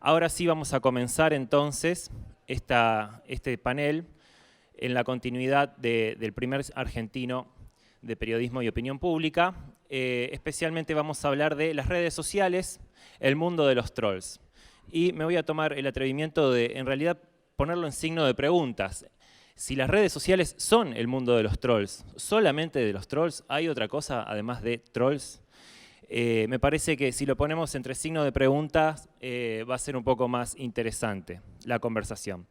Ahora sí vamos a comenzar entonces este panel en la continuidad del primer argentino de periodismo y opinión pública. Especialmente vamos a hablar de las redes sociales, el mundo de los trolls. Y me voy a tomar el atrevimiento de, en realidad, ponerlo en signo de preguntas. Si las redes sociales son el mundo de los trolls, solamente de los trolls, ¿hay otra cosa además de trolls? Me parece que si lo ponemos entre signos de preguntas va a ser un poco más interesante la conversación.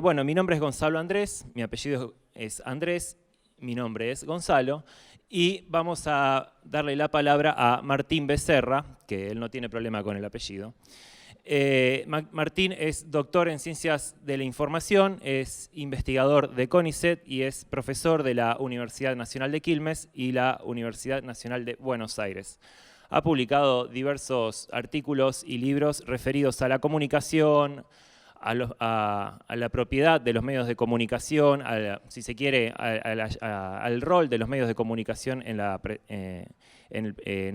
Bueno, mi nombre es Gonzalo Andrés, mi apellido es Andrés, mi nombre es Gonzalo, y vamos a darle la palabra a Martín Becerra, que él no tiene problema con el apellido. Martín es doctor en Ciencias de la Información, es investigador de CONICET y es profesor de la Universidad Nacional de Quilmes y la Universidad Nacional de Buenos Aires. Ha publicado diversos artículos y libros referidos a la comunicación, a la propiedad de los medios de comunicación, si se quiere, al rol de los medios de comunicación en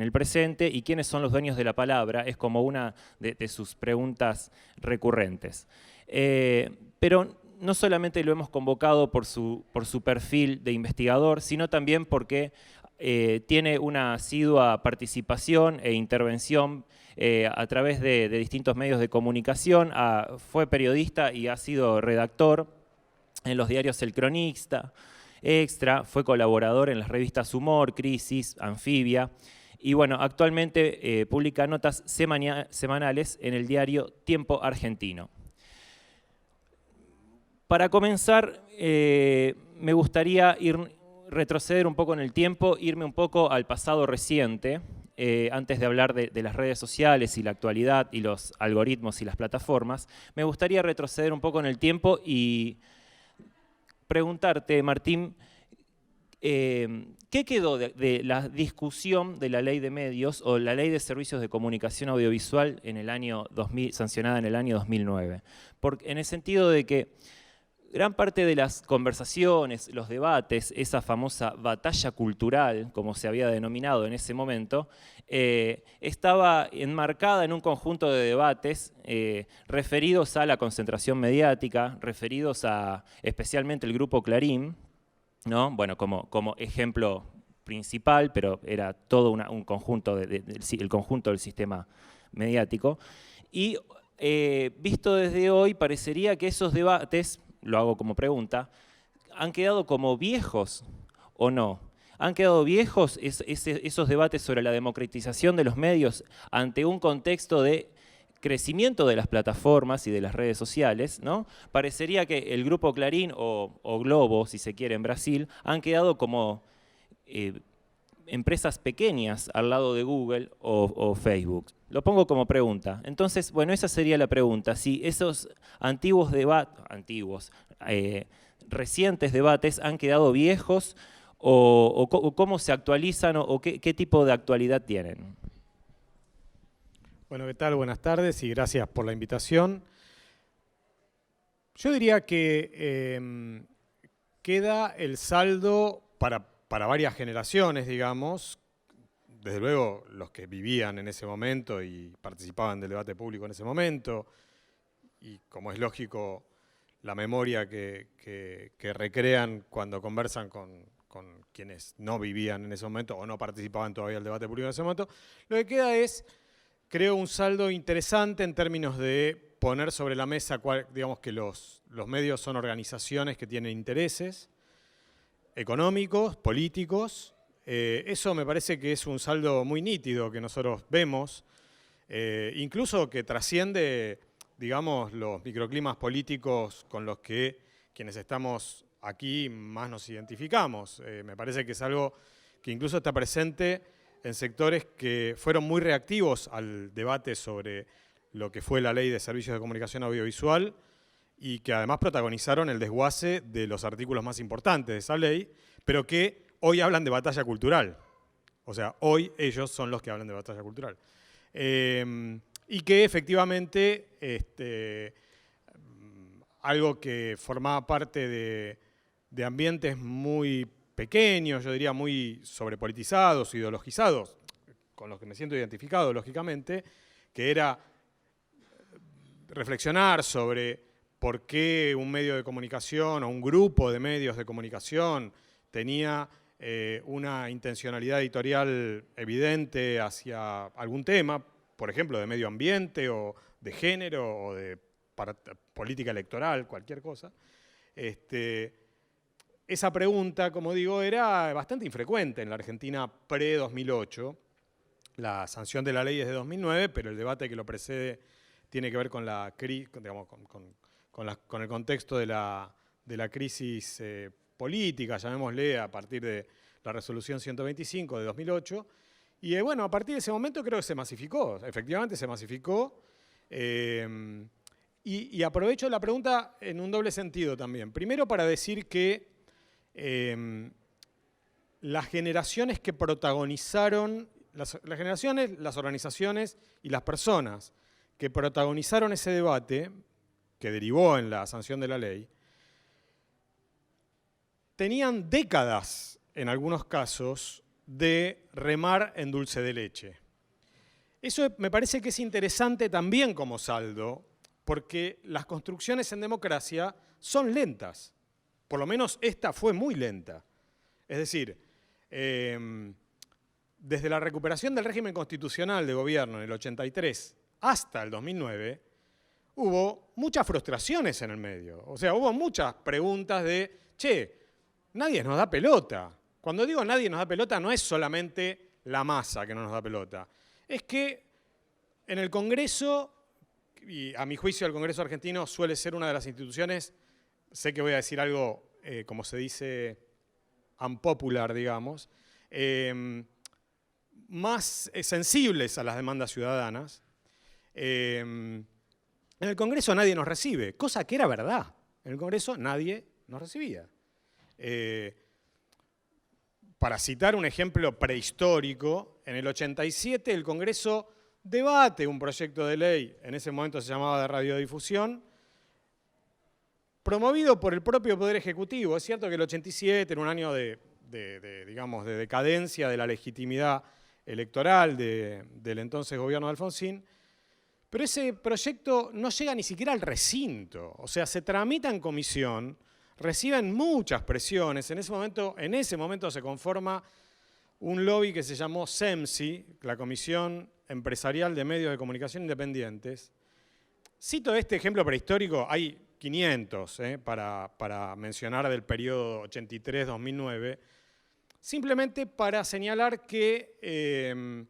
el presente y quiénes son los dueños de la palabra, es como una de sus preguntas recurrentes. Pero no solamente lo hemos convocado por su perfil de investigador, sino también porque tiene una asidua participación e intervención a través de distintos medios de comunicación. Fue periodista y ha sido redactor en los diarios El Cronista, Extra, fue colaborador en las revistas Humor, Crisis, Anfibia, y bueno, actualmente publica notas semanales en el diario Tiempo Argentino. Para comenzar, me gustaría retroceder un poco en el tiempo, irme un poco al pasado reciente, antes de hablar de las redes sociales y la actualidad y los algoritmos y las plataformas. Me gustaría retroceder un poco en el tiempo y preguntarte, Martín, ¿qué quedó de la discusión de la ley de medios o la ley de servicios de comunicación audiovisual en el año 2000, sancionada en el año 2009? Porque, en el sentido de que gran parte de las conversaciones, los debates, esa famosa batalla cultural, como se había denominado en ese momento, estaba enmarcada en un conjunto de debates referidos a la concentración mediática, referidos a especialmente el grupo Clarín, ¿no? Bueno, como ejemplo principal, pero era todo un conjunto, el conjunto del sistema mediático. Y visto desde hoy, parecería que esos debates, lo hago como pregunta, ¿han quedado como viejos o no? ¿Han quedado viejos esos debates sobre la democratización de los medios ante un contexto de crecimiento de las plataformas y de las redes sociales, ¿no? Parecería que el grupo Clarín o Globo, si se quiere, en Brasil, han quedado como empresas pequeñas al lado de Google o Facebook. Lo pongo como pregunta. Entonces, bueno, esa sería la pregunta. Si esos recientes debates han quedado viejos o cómo se actualizan o qué tipo de actualidad tienen. Bueno, ¿qué tal? Buenas tardes y gracias por la invitación. Yo diría que queda el saldo para varias generaciones, digamos, desde luego los que vivían en ese momento y participaban del debate público en ese momento, y como es lógico, la memoria que recrean cuando conversan con quienes no vivían en ese momento o no participaban todavía del debate público en ese momento. Lo que queda es, creo, un saldo interesante en términos de poner sobre la mesa, digamos que los medios son organizaciones que tienen intereses económicos, políticos. Eso me parece que es un saldo muy nítido que nosotros vemos, incluso que trasciende, digamos, los microclimas políticos con los que quienes estamos aquí más nos identificamos. Me parece que es algo que incluso está presente en sectores que fueron muy reactivos al debate sobre lo que fue la Ley de Servicios de Comunicación Audiovisual y que además protagonizaron el desguace de los artículos más importantes de esa ley, pero que hoy hablan de batalla cultural. O sea, hoy ellos son los que hablan de batalla cultural. Y que efectivamente algo que formaba parte de ambientes muy pequeños, yo diría muy sobrepolitizados, ideologizados, con los que me siento identificado, lógicamente, que era reflexionar sobre por qué un medio de comunicación o un grupo de medios de comunicación tenía una intencionalidad editorial evidente hacia algún tema, por ejemplo, de medio ambiente o de género o de política electoral, cualquier cosa. Esa pregunta, como digo, era bastante infrecuente en la Argentina pre-2008. La sanción de la ley es de 2009, pero el debate que lo precede tiene que ver con la digamos, con el contexto de la crisis política, llamémosle, a partir de la resolución 125 de 2008. Y bueno, a partir de ese momento creo que se masificó, efectivamente se masificó. Y aprovecho la pregunta en un doble sentido también. Primero para decir que las generaciones que protagonizaron, las generaciones, las organizaciones y las personas que protagonizaron ese debate, que derivó en la sanción de la ley, tenían décadas, en algunos casos, de remar en dulce de leche. Eso me parece que es interesante también como saldo, porque las construcciones en democracia son lentas. Por lo menos esta fue muy lenta. Es decir, desde la recuperación del régimen constitucional de gobierno en el 83 hasta el 2009, hubo muchas frustraciones en el medio. O sea, hubo muchas preguntas de, che, nadie nos da pelota. Cuando digo nadie nos da pelota, no es solamente la masa que no nos da pelota. Es que en el Congreso, y a mi juicio el Congreso argentino suele ser una de las instituciones, sé que voy a decir algo, como se dice, unpopular, digamos, más sensibles a las demandas ciudadanas. En el Congreso nadie nos recibe, cosa que era verdad. En el Congreso nadie nos recibía. Para citar un ejemplo prehistórico, en el 87 el Congreso debate un proyecto de ley, en ese momento se llamaba de radiodifusión, promovido por el propio Poder Ejecutivo. Es cierto que el 87 era un año digamos, de decadencia de la legitimidad electoral del entonces gobierno de Alfonsín, pero ese proyecto no llega ni siquiera al recinto. O sea, se tramita en comisión, reciben muchas presiones. En ese momento se conforma un lobby que se llamó CEMSI, la Comisión Empresarial de Medios de Comunicación Independientes. Cito este ejemplo prehistórico, hay 500 para mencionar del periodo 83-2009, simplemente para señalar que,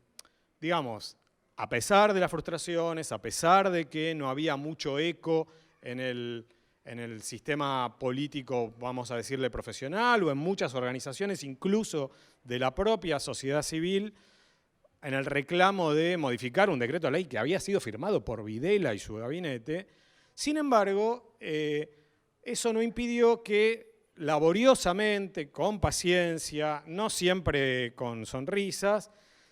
digamos, a pesar de las frustraciones, a pesar de que no había mucho eco en el sistema político, vamos a decirle profesional, o en muchas organizaciones, incluso de la propia sociedad civil, en el reclamo de modificar un decreto de ley que había sido firmado por Videla y su gabinete. Sin embargo, eso no impidió que laboriosamente, con paciencia, no siempre con sonrisas,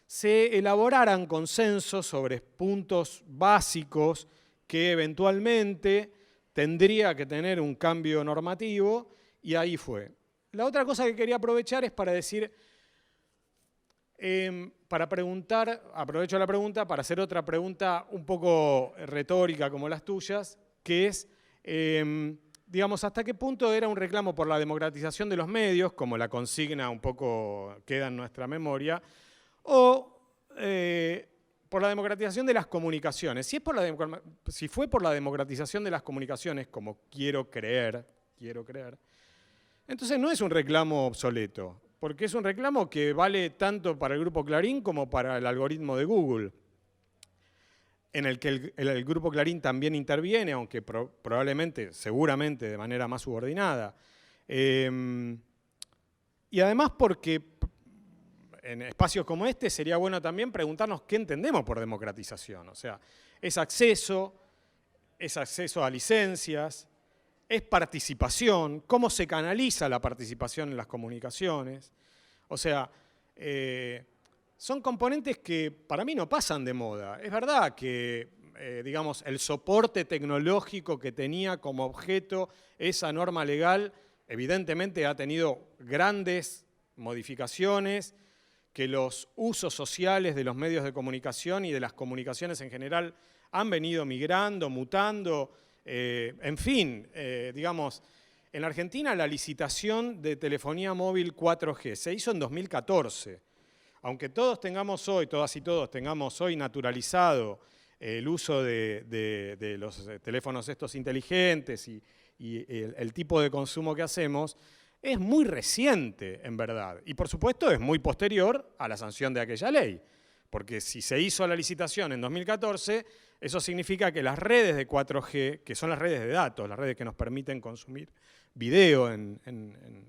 se elaboraran consensos sobre puntos básicos que eventualmente tendría que tener un cambio normativo, y ahí fue. La otra cosa que quería aprovechar es para decir, para preguntar, aprovecho la pregunta para hacer otra pregunta un poco retórica como las tuyas, que es, digamos, ¿hasta qué punto era un reclamo por la democratización de los medios, como la consigna un poco queda en nuestra memoria, o por la democratización de las comunicaciones? Si fue por la democratización de las comunicaciones, como quiero creer, entonces no es un reclamo obsoleto, porque es un reclamo que vale tanto para el Grupo Clarín como para el algoritmo de Google, en el que el Grupo Clarín también interviene, aunque probablemente, seguramente, de manera más subordinada. Y además porque en espacios como este sería bueno también preguntarnos qué entendemos por democratización. O sea, es acceso a licencias, es participación, cómo se canaliza la participación en las comunicaciones. O sea, son componentes que para mí no pasan de moda. Es verdad que, digamos, el soporte tecnológico que tenía como objeto esa norma legal evidentemente ha tenido grandes modificaciones, que los usos sociales de los medios de comunicación y de las comunicaciones en general han venido migrando, mutando, en fin, digamos, en la Argentina la licitación de telefonía móvil 4G se hizo en 2014. Aunque todos tengamos hoy, todas y todos tengamos hoy naturalizado el uso de los teléfonos estos inteligentes y el tipo de consumo que hacemos, es muy reciente, en verdad. Y por supuesto es muy posterior a la sanción de aquella ley. Porque si se hizo la licitación en 2014, eso significa que las redes de 4G, que son las redes de datos, las redes que nos permiten consumir video en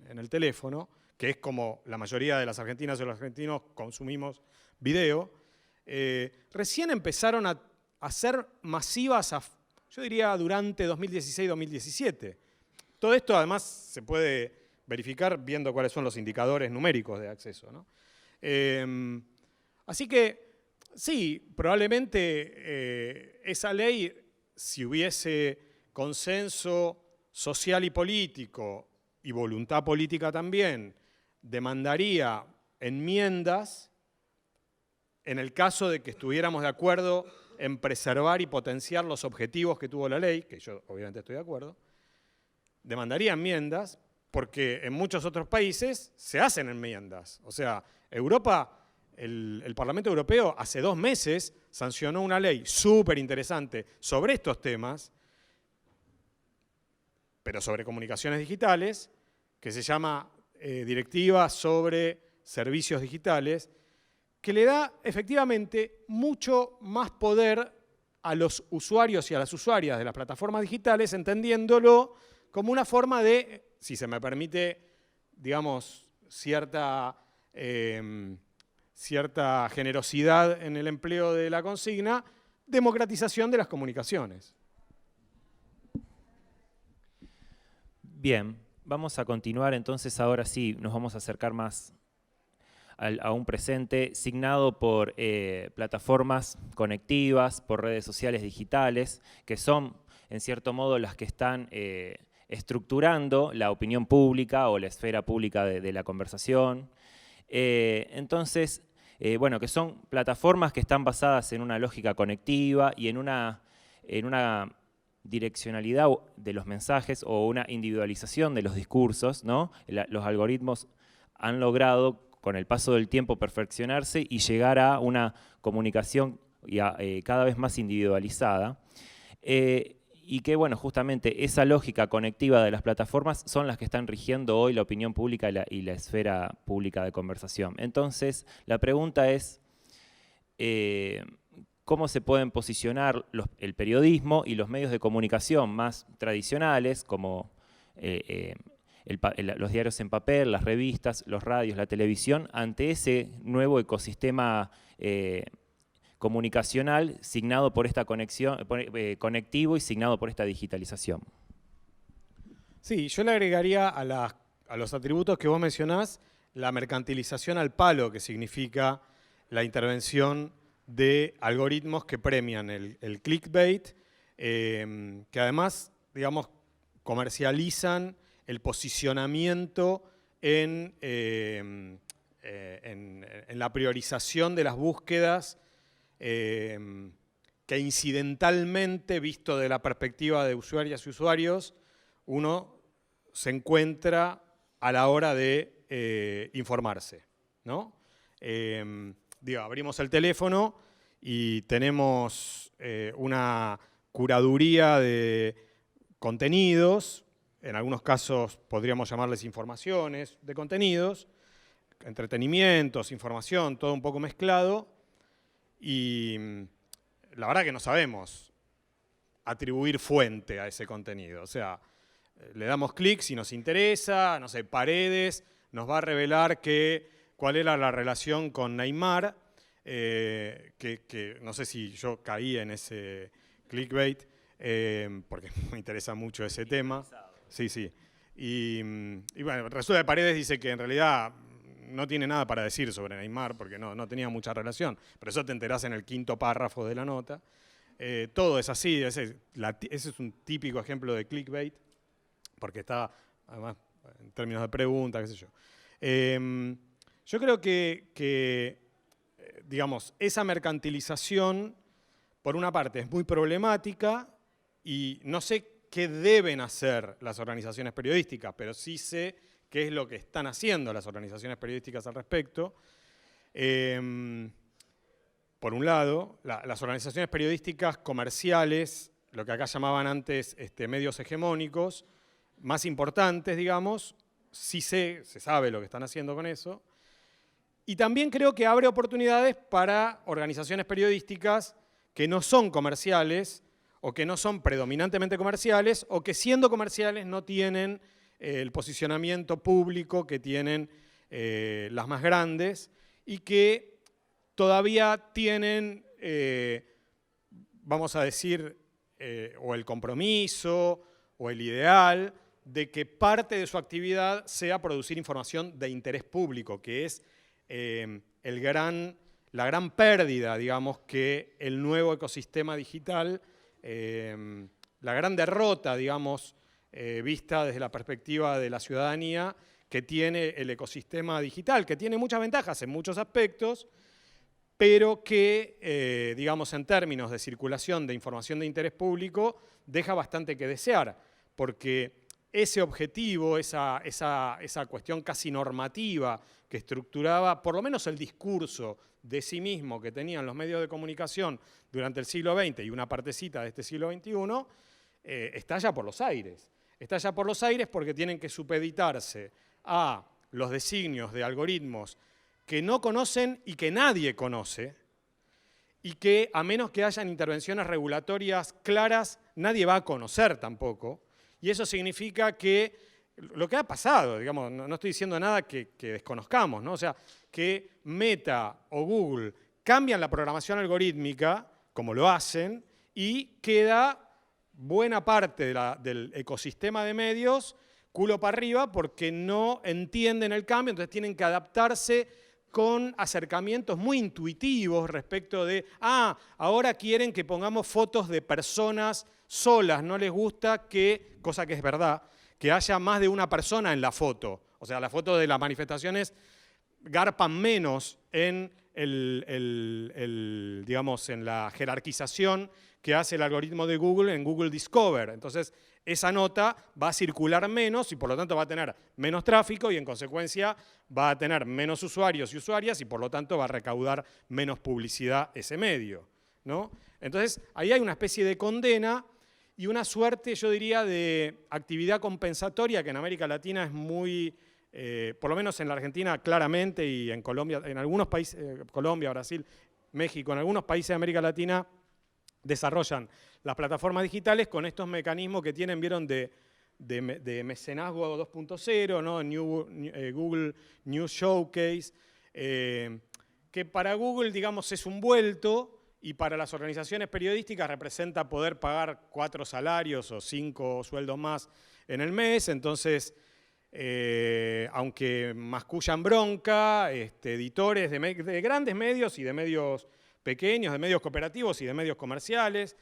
el teléfono, que es como la mayoría de las argentinas y los argentinos consumimos video, recién empezaron a ser masivas, yo diría, durante 2016-2017. Todo esto además se puede verificar viendo cuáles son los indicadores numéricos de acceso, ¿no? Así que sí, probablemente esa ley, si hubiese consenso social y político y voluntad política también, demandaría enmiendas en el caso de que estuviéramos de acuerdo en preservar y potenciar los objetivos que tuvo la ley, que yo obviamente estoy de acuerdo, demandaría enmiendas porque en muchos otros países se hacen enmiendas. O sea, Europa, el Parlamento Europeo hace 2 meses sancionó una ley súper interesante sobre estos temas, pero sobre comunicaciones digitales, que se llama Directiva sobre Servicios Digitales, que le da efectivamente mucho más poder a los usuarios y a las usuarias de las plataformas digitales, entendiéndolo como una forma de, si se me permite, digamos, cierta generosidad en el empleo de la consigna, democratización de las comunicaciones. Bien, vamos a continuar entonces, ahora sí, nos vamos a acercar más a un presente signado por plataformas conectivas, por redes sociales digitales, que son, en cierto modo, las que están estructurando la opinión pública o la esfera pública de la conversación. Entonces, bueno, que son plataformas que están basadas en una lógica conectiva y en una direccionalidad de los mensajes o una individualización de los discursos, ¿no? Los algoritmos han logrado con el paso del tiempo perfeccionarse y llegar a una comunicación cada vez más individualizada. Y que, bueno, justamente esa lógica conectiva de las plataformas son las que están rigiendo hoy la opinión pública y la esfera pública de conversación. Entonces, la pregunta es, ¿cómo se pueden posicionar el periodismo y los medios de comunicación más tradicionales, como los diarios en papel, las revistas, los radios, la televisión, ante ese nuevo ecosistema comunicacional signado por esta conexión, conectivo y signado por esta digitalización? Sí, yo le agregaría a los atributos que vos mencionás la mercantilización al palo, que significa la intervención de algoritmos que premian el clickbait, que además, digamos, comercializan el posicionamiento en la priorización de las búsquedas que incidentalmente, visto de la perspectiva de usuarias y usuarios, uno se encuentra a la hora de informarse, ¿no? Abrimos el teléfono y tenemos una curaduría de contenidos, en algunos casos podríamos llamarles informaciones de contenidos, entretenimientos, información, todo un poco mezclado, y la verdad que no sabemos atribuir fuente a ese contenido. O sea, le damos clic si nos interesa, no sé, Paredes nos va a revelar cuál era la relación con Neymar, que no sé si yo caí en ese clickbait, porque me interesa mucho ese tema. Sí, sí. Y bueno, resulta que Paredes dice que en realidad no tiene nada para decir sobre Neymar, porque no tenía mucha relación. Pero eso te enterás en el 5º párrafo de la nota. Todo es así, ese es un típico ejemplo de clickbait, porque está, además, en términos de pregunta, qué sé yo. Yo creo que digamos, esa mercantilización por una parte, es muy problemática y no sé qué deben hacer las organizaciones periodísticas, pero sí sé qué es lo que están haciendo las organizaciones periodísticas al respecto. Por un lado, las organizaciones periodísticas comerciales, lo que acá llamaban antes medios hegemónicos, más importantes, digamos, sí se sabe lo que están haciendo con eso. Y también creo que abre oportunidades para organizaciones periodísticas que no son comerciales o que no son predominantemente comerciales o que siendo comerciales no tienen el posicionamiento público que tienen las más grandes y que todavía tienen, vamos a decir, o el compromiso o el ideal de que parte de su actividad sea producir información de interés público, que es la gran pérdida, digamos, que el nuevo ecosistema digital, la gran derrota, digamos, vista desde la perspectiva de la ciudadanía que tiene el ecosistema digital, que tiene muchas ventajas en muchos aspectos, pero que, digamos, en términos de circulación de información de interés público, deja bastante que desear, porque ese objetivo, esa cuestión casi normativa que estructuraba por lo menos el discurso de sí mismo que tenían los medios de comunicación durante el siglo XX y una partecita de este siglo XXI, está ya por los aires. Está ya por los aires porque tienen que supeditarse a los designios de algoritmos que no conocen y que nadie conoce, y que a menos que hayan intervenciones regulatorias claras, nadie va a conocer tampoco. Y eso significa que lo que ha pasado, digamos, no estoy diciendo nada que desconozcamos, ¿no? O sea, que Meta o Google cambian la programación algorítmica, como lo hacen, y queda buena parte del ecosistema de medios culo para arriba porque no entienden el cambio, entonces tienen que adaptarse con acercamientos muy intuitivos respecto de, ahora quieren que pongamos fotos de personas solas, no les gusta que, cosa que es verdad, que haya más de una persona en la foto. O sea, las fotos de las manifestaciones garpan menos en digamos, en la jerarquización que hace el algoritmo de Google en Google Discover. Entonces, esa nota va a circular menos y por lo tanto va a tener menos tráfico y en consecuencia va a tener menos usuarios y usuarias y por lo tanto va a recaudar menos publicidad ese medio, ¿no? Entonces, ahí hay una especie de condena y una suerte, yo diría, de actividad compensatoria que en América Latina es muy, por lo menos en la Argentina claramente y en Colombia, en algunos países, Colombia, Brasil, México, en algunos países de América Latina desarrollan las plataformas digitales con estos mecanismos que tienen, vieron, de mecenazgo 2.0, ¿no? Google News Showcase, que para Google, digamos, es un vuelto y para las organizaciones periodísticas representa poder pagar 4 salarios o 5 sueldos más en el mes. Entonces, aunque mascullan bronca, editores de grandes medios y de medios pequeños, de medios cooperativos y de medios comerciales,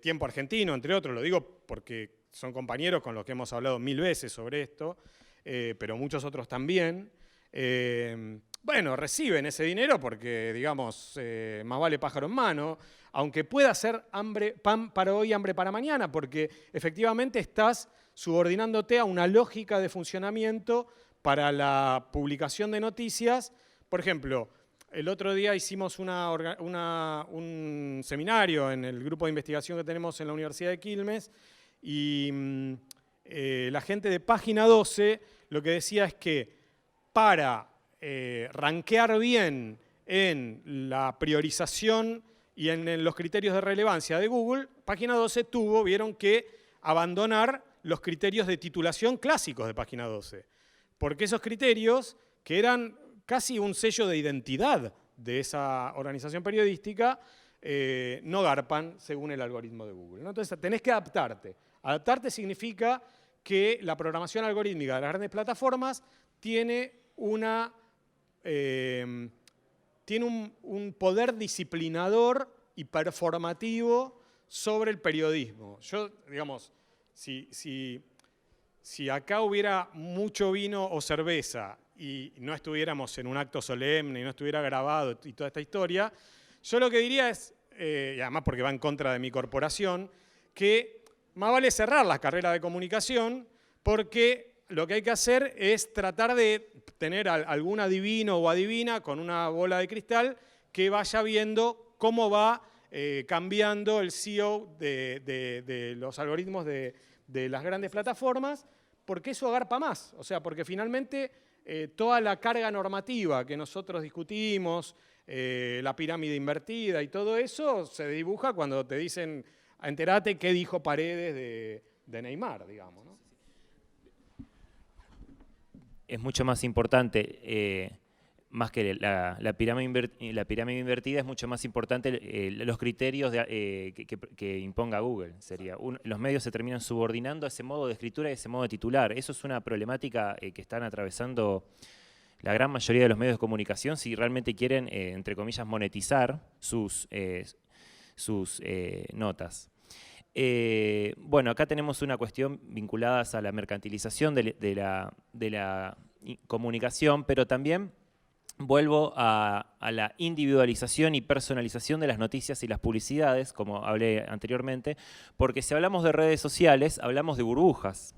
Tiempo Argentino, entre otros, lo digo porque son compañeros con los que hemos hablado 1000 veces sobre esto, pero muchos otros también, bueno, reciben ese dinero porque, digamos, más vale pájaro en mano, aunque pueda ser pan para hoy, hambre para mañana, porque efectivamente estás subordinándote a una lógica de funcionamiento para la publicación de noticias. Por ejemplo, el otro día hicimos un seminario en el grupo de investigación que tenemos en la Universidad de Quilmes y la gente de Página 12 lo que decía es que para rankear bien en la priorización y en los criterios de relevancia de Google, Página 12 vieron que abandonar los criterios de titulación clásicos de Página 12. Porque esos criterios, que eran casi un sello de identidad de esa organización periodística, no garpan según el algoritmo de Google, ¿no? Entonces tenés que adaptarte. Adaptarte significa que la programación algorítmica de las grandes plataformas tiene un poder disciplinador y performativo sobre el periodismo. Yo, digamos, si acá hubiera mucho vino o cerveza y no estuviéramos en un acto solemne y no estuviera grabado y toda esta historia, yo lo que diría es, y además porque va en contra de mi corporación, que más vale cerrar las carreras de comunicación porque lo que hay que hacer es tratar de tener algún adivino o adivina con una bola de cristal que vaya viendo cómo va cambiando el SEO de los algoritmos de las grandes plataformas, porque eso agarpa más. O sea, porque finalmente toda la carga normativa que nosotros discutimos, la pirámide invertida y todo eso, se dibuja cuando te dicen, enterate qué dijo Paredes de Neymar, digamos, ¿no? Es mucho más importante, más que la pirámide invertida, es mucho más importante los criterios que imponga Google. Los medios se terminan subordinando a ese modo de escritura y a ese modo de titular. Eso es una problemática que están atravesando la gran mayoría de los medios de comunicación si realmente quieren, entre comillas, monetizar sus notas. Bueno, acá tenemos una cuestión vinculada a la mercantilización de la comunicación, pero también vuelvo a la individualización y personalización de las noticias y las publicidades, como hablé anteriormente, porque si hablamos de redes sociales, hablamos de burbujas,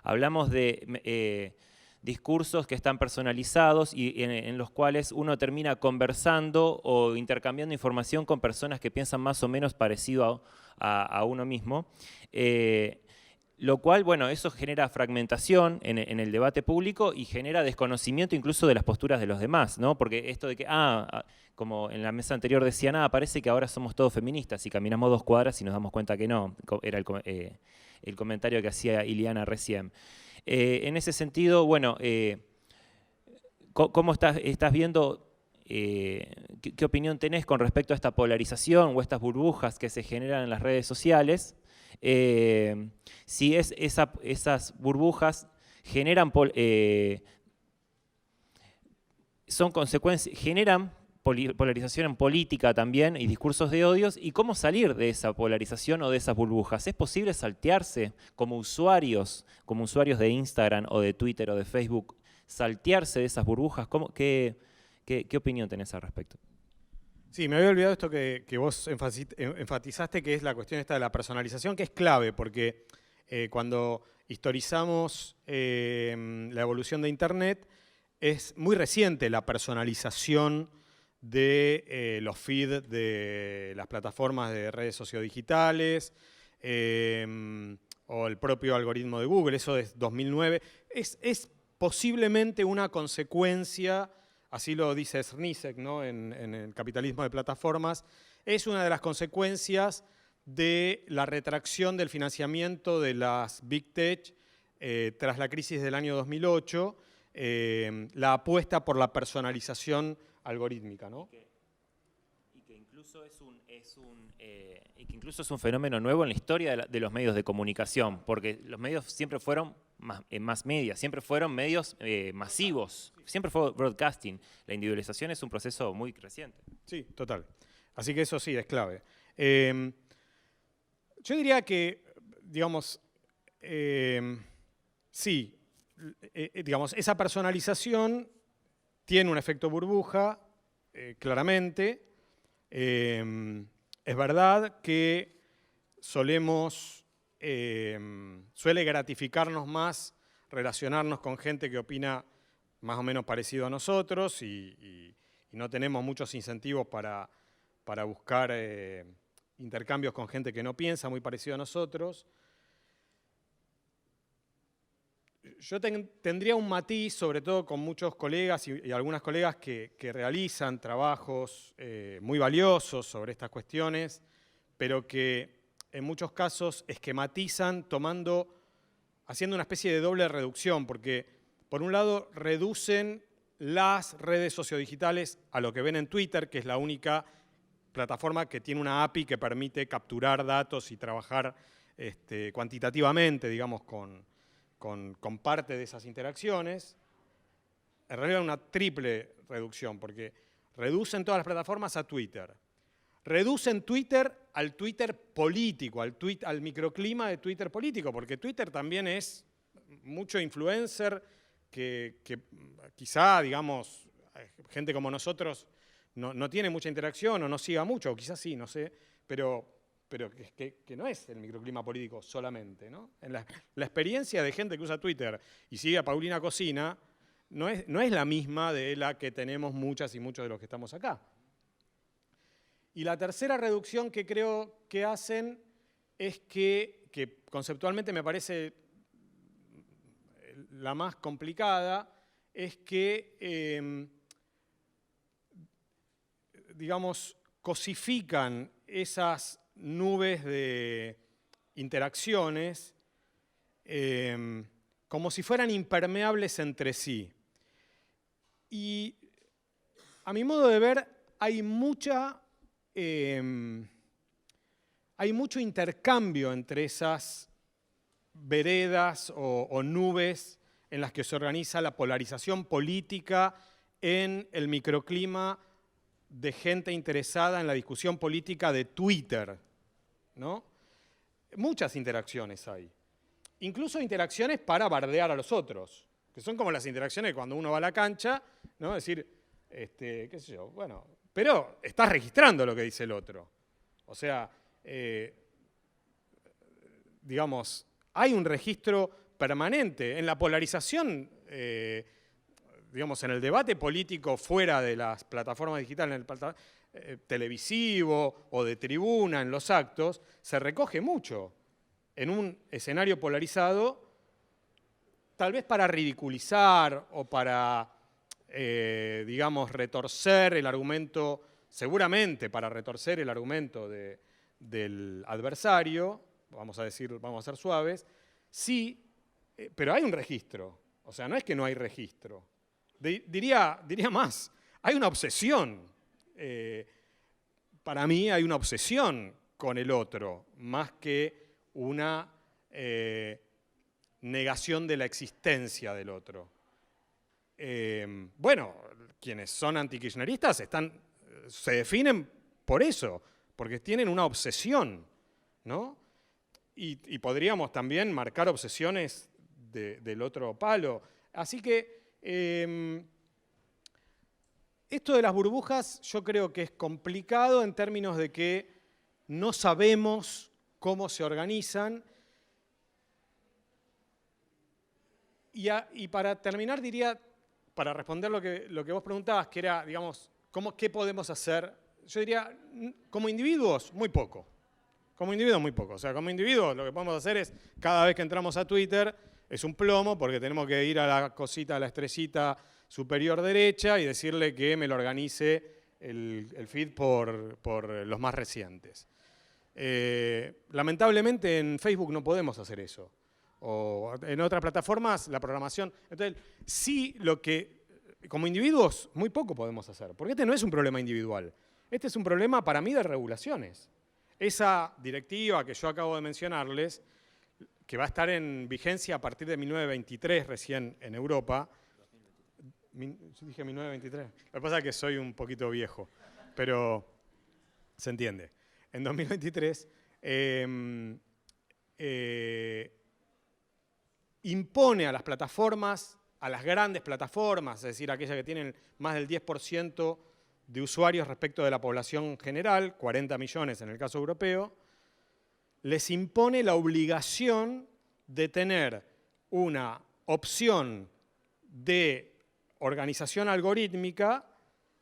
hablamos de discursos que están personalizados y en los cuales uno termina conversando o intercambiando información con personas que piensan más o menos parecido a uno mismo, lo cual, bueno, eso genera fragmentación en el debate público y genera desconocimiento incluso de las posturas de los demás, ¿no? Porque esto de que, como en la mesa anterior decían, parece que ahora somos todos feministas y caminamos 2 cuadras y nos damos cuenta que no, era el comentario que hacía Iliana recién. En ese sentido, bueno, ¿cómo estás viendo, qué opinión tenés con respecto a esta polarización o estas burbujas que se generan en las redes sociales? Si esas burbujas generan generan polarización en política también y discursos de odios, y cómo salir de esa polarización o de esas burbujas. ¿Es posible saltearse como usuarios de Instagram o de Twitter o de Facebook, saltearse de esas burbujas? ¿Qué opinión tenés al respecto? Sí, me había olvidado esto que vos enfatizaste, que es la cuestión esta de la personalización, que es clave, porque cuando historizamos la evolución de Internet, es muy reciente la personalización de los feeds de las plataformas de redes sociodigitales o el propio algoritmo de Google, eso es 2009. Es posiblemente una consecuencia, así lo dice Srnicek, ¿no? en el capitalismo de plataformas, es una de las consecuencias de la retracción del financiamiento de las Big Tech tras la crisis del año 2008, la apuesta por la personalización algorítmica, ¿no? Y que incluso es un fenómeno nuevo en la historia de los medios de comunicación, porque los medios siempre fueron más media, siempre fueron medios masivos, siempre fue broadcasting. La individualización es un proceso muy reciente. Sí, total. Así que eso sí, es clave. Yo diría que, digamos, sí, digamos, esa personalización tiene un efecto burbuja, claramente. Es verdad que suele gratificarnos más relacionarnos con gente que opina más o menos parecido a nosotros y no tenemos muchos incentivos para buscar intercambios con gente que no piensa muy parecido a nosotros. Yo tendría un matiz, sobre todo con muchos colegas y algunas colegas que realizan trabajos muy valiosos sobre estas cuestiones, pero que en muchos casos esquematizan haciendo una especie de doble reducción, porque por un lado reducen las redes sociodigitales a lo que ven en Twitter, que es la única plataforma que tiene una API que permite capturar datos y trabajar cuantitativamente, digamos, con parte de esas interacciones. En realidad una triple reducción, porque reducen todas las plataformas a Twitter. Reducen Twitter al Twitter político, al microclima de Twitter político, porque Twitter también es mucho influencer que quizá, digamos, gente como nosotros no tiene mucha interacción o no siga mucho, o quizás sí, no sé, pero que no es el microclima político solamente, ¿no? La experiencia de gente que usa Twitter y sigue a Paulina Cocina no es la misma de la que tenemos muchas y muchos de los que estamos acá. Y la tercera reducción que creo que hacen es que conceptualmente me parece la más complicada, es que, digamos, cosifican esas nubes de interacciones como si fueran impermeables entre sí. Y a mi modo de ver, hay mucho intercambio entre esas veredas o nubes en las que se organiza la polarización política en el microclima de gente interesada en la discusión política de Twitter, ¿no? Muchas interacciones hay. Incluso interacciones para bardear a los otros, que son como las interacciones cuando uno va a la cancha, ¿no? Es decir, qué sé yo, bueno, pero estás registrando lo que dice el otro. O sea, digamos, hay un registro permanente. En la polarización, digamos, en el debate político fuera de las plataformas digitales, en el televisivo o de tribuna, en los actos, se recoge mucho. En un escenario polarizado, tal vez para ridiculizar o para, digamos, retorcer el argumento, seguramente para retorcer el argumento del adversario, vamos a ser suaves, sí, pero hay un registro. O sea, no es que no hay registro. Diría más, hay una obsesión. Para mí hay una obsesión con el otro, más que una negación de la existencia del otro. Bueno, quienes son antikirchneristas se definen por eso, porque tienen una obsesión, ¿no? Y podríamos también marcar obsesiones del otro palo. Así que esto de las burbujas yo creo que es complicado en términos de que no sabemos cómo se organizan. Y para terminar diría, para responder lo que vos preguntabas, que era, digamos, ¿qué podemos hacer? Yo diría, como individuos, muy poco. Como individuos, muy poco. O sea, como individuos lo que podemos hacer es, cada vez que entramos a Twitter, es un plomo porque tenemos que ir a la cosita, a la estrellita superior derecha y decirle que me lo organice el feed por los más recientes. Lamentablemente en Facebook no podemos hacer eso. O en otras plataformas la programación. Entonces, sí, como individuos, muy poco podemos hacer. Porque este no es un problema individual. Este es un problema, para mí, de regulaciones. Esa directiva que yo acabo de mencionarles, que va a estar en vigencia a partir de 1923 recién en Europa. Yo dije 1923. Lo que pasa es que soy un poquito viejo, pero se entiende. En 2023 impone a las plataformas, a las grandes plataformas, es decir, aquellas que tienen más del 10% de usuarios respecto de la población general, 40 millones en el caso europeo, les impone la obligación de tener una opción de organización algorítmica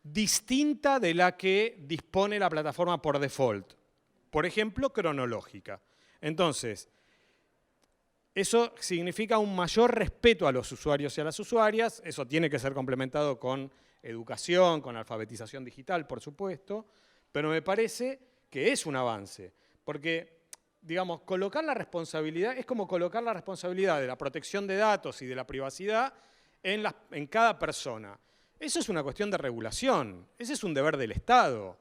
distinta de la que dispone la plataforma por default. Por ejemplo, cronológica. Entonces, eso significa un mayor respeto a los usuarios y a las usuarias. Eso tiene que ser complementado con educación, con alfabetización digital, por supuesto. Pero me parece que es un avance. Porque, digamos, colocar la responsabilidad es como colocar la responsabilidad de la protección de datos y de la privacidad en cada persona. Eso es una cuestión de regulación. Ese es un deber del Estado.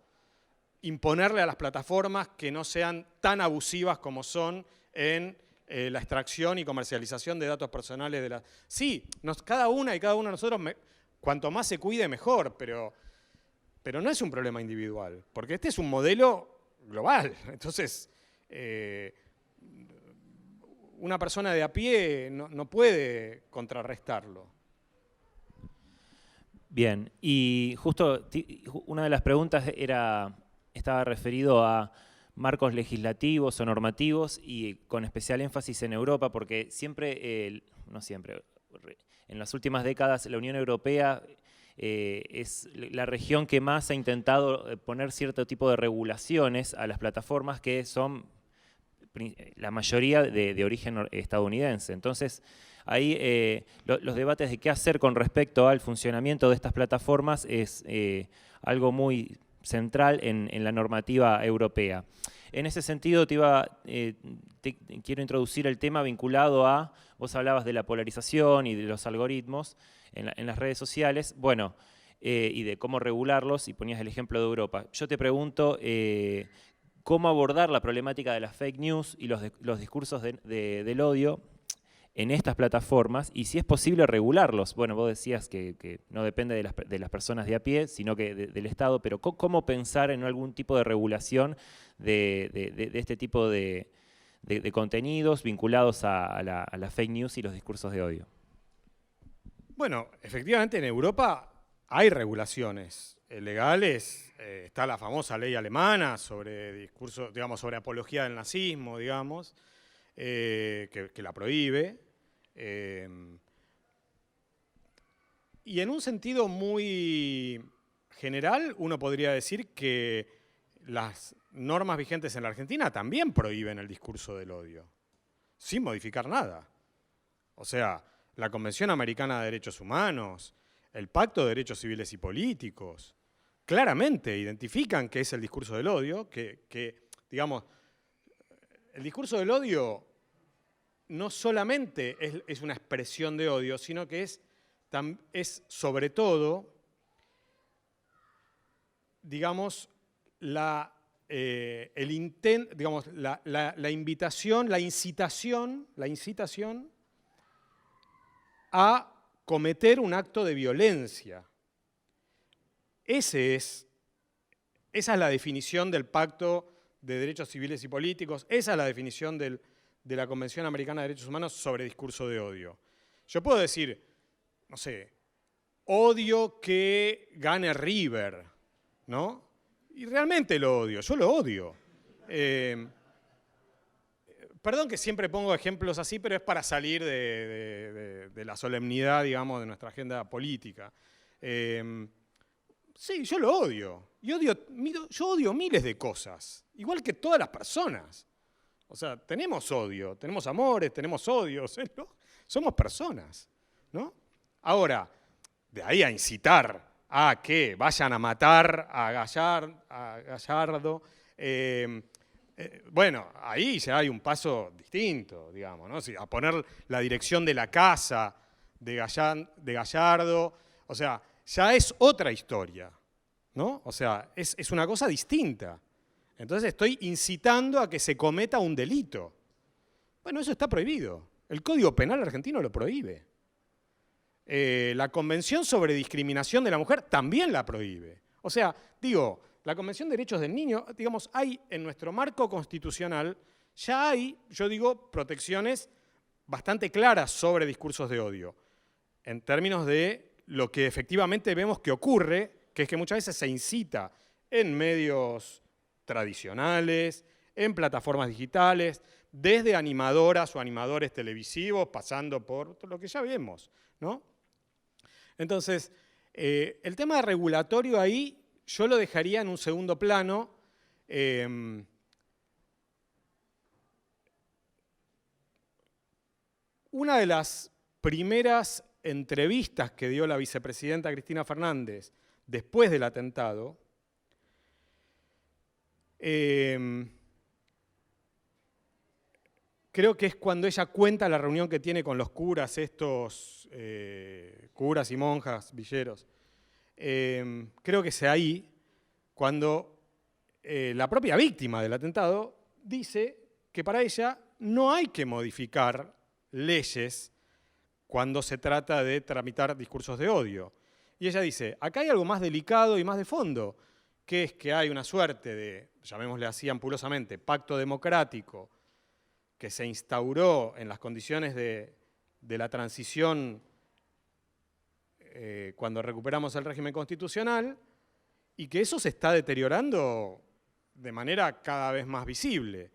Imponerle a las plataformas que no sean tan abusivas como son en la extracción y comercialización de datos personales de las... Sí, cada una y cada uno de nosotros, cuanto más se cuide, mejor, pero no es un problema individual, porque este es un modelo global. Entonces, una persona de a pie no puede contrarrestarlo. Bien, y justo una de las preguntas estaba referido a marcos legislativos o normativos y con especial énfasis en Europa, porque siempre, no siempre, en las últimas décadas la Unión Europea es la región que más ha intentado poner cierto tipo de regulaciones a las plataformas que son la mayoría de origen estadounidense. Entonces, ahí los debates de qué hacer con respecto al funcionamiento de estas plataformas es algo muy central en la normativa europea. En ese sentido, quiero introducir el tema vinculado a, vos hablabas de la polarización y de los algoritmos en las redes sociales, bueno, y de cómo regularlos, y ponías el ejemplo de Europa. Yo te pregunto, cómo abordar la problemática de las fake news y los discursos del odio en estas plataformas y si es posible regularlos. Bueno, vos decías que no depende de las personas de a pie, sino que del Estado, pero ¿cómo pensar en algún tipo de regulación de este tipo de contenidos vinculados a la fake news y los discursos de odio? Bueno, efectivamente en Europa hay regulaciones legales. Está la famosa ley alemana sobre discurso, digamos, sobre apología del nazismo, digamos, que la prohíbe. Y en un sentido muy general, uno podría decir que las normas vigentes en la Argentina también prohíben el discurso del odio, sin modificar nada. O sea, la Convención Americana de Derechos Humanos, el Pacto de Derechos Civiles y Políticos, claramente identifican qué es el discurso del odio, que digamos, el discurso del odio no solamente es una expresión de odio, sino que es sobre todo, digamos, la invitación, la incitación a cometer un acto de violencia. Esa es la definición del Pacto de Derechos Civiles y Políticos, esa es la definición de la Convención Americana de Derechos Humanos sobre discurso de odio. Yo puedo decir, no sé, odio que gane River, ¿no? Y realmente lo odio, yo lo odio. Perdón que siempre pongo ejemplos así, pero es para salir de la solemnidad, digamos, de nuestra agenda política. Sí, yo lo odio. Yo odio miles de cosas, igual que todas las personas. O sea, tenemos odio, tenemos amores, tenemos odios, ¿no? Somos personas, ¿no? Ahora, de ahí a incitar a que vayan a matar a Gallardo, bueno, ahí ya hay un paso distinto, digamos, ¿no? A poner la dirección de la casa de Gallardo, o sea, ya es otra historia, ¿no? O sea, es una cosa distinta. Entonces estoy incitando a que se cometa un delito. Bueno, eso está prohibido. El Código Penal argentino lo prohíbe. La Convención sobre Discriminación de la Mujer también la prohíbe. O sea, digo, la Convención de Derechos del Niño, digamos, hay en nuestro marco constitucional, ya hay, yo digo, protecciones bastante claras sobre discursos de odio, en términos de lo que efectivamente vemos que ocurre, que es que muchas veces se incita en medios tradicionales, en plataformas digitales, desde animadoras o animadores televisivos, pasando por lo que ya vemos, ¿no? Entonces, el tema regulatorio ahí yo lo dejaría en un segundo plano. Una de las primeras entrevistas que dio la vicepresidenta Cristina Fernández después del atentado, creo que es cuando ella cuenta la reunión que tiene con los curas, estos curas y monjas, villeros. Creo que es ahí cuando la propia víctima del atentado dice que para ella no hay que modificar leyes cuando se trata de tramitar discursos de odio. Y ella dice, acá hay algo más delicado y más de fondo, que es que hay una suerte de, llamémosle así ampulosamente, pacto democrático que se instauró en las condiciones de la transición cuando recuperamos el régimen constitucional y que eso se está deteriorando de manera cada vez más visible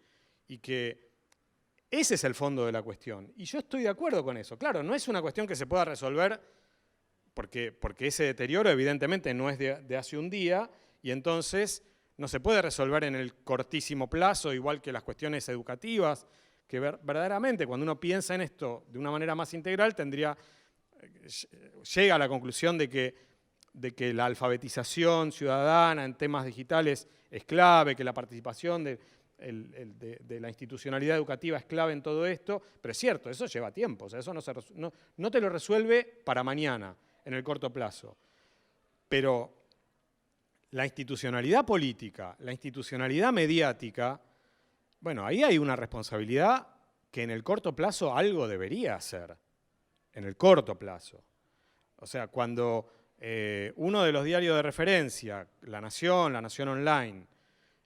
y que ese es el fondo de la cuestión. Y yo estoy de acuerdo con eso. Claro, no es una cuestión que se pueda resolver porque ese deterioro evidentemente no es de hace un día y entonces no se puede resolver en el cortísimo plazo, igual que las cuestiones educativas, que verdaderamente cuando uno piensa en esto de una manera más integral llega a la conclusión de que la alfabetización ciudadana en temas digitales es clave, que la participación de la institucionalidad educativa es clave en todo esto, pero es cierto, eso lleva tiempo, o sea, eso no te lo resuelve para mañana, en el corto plazo. Pero la institucionalidad política, la institucionalidad mediática, bueno, ahí hay una responsabilidad que en el corto plazo algo debería hacer, en el corto plazo. O sea, cuando uno de los diarios de referencia, La Nación Online,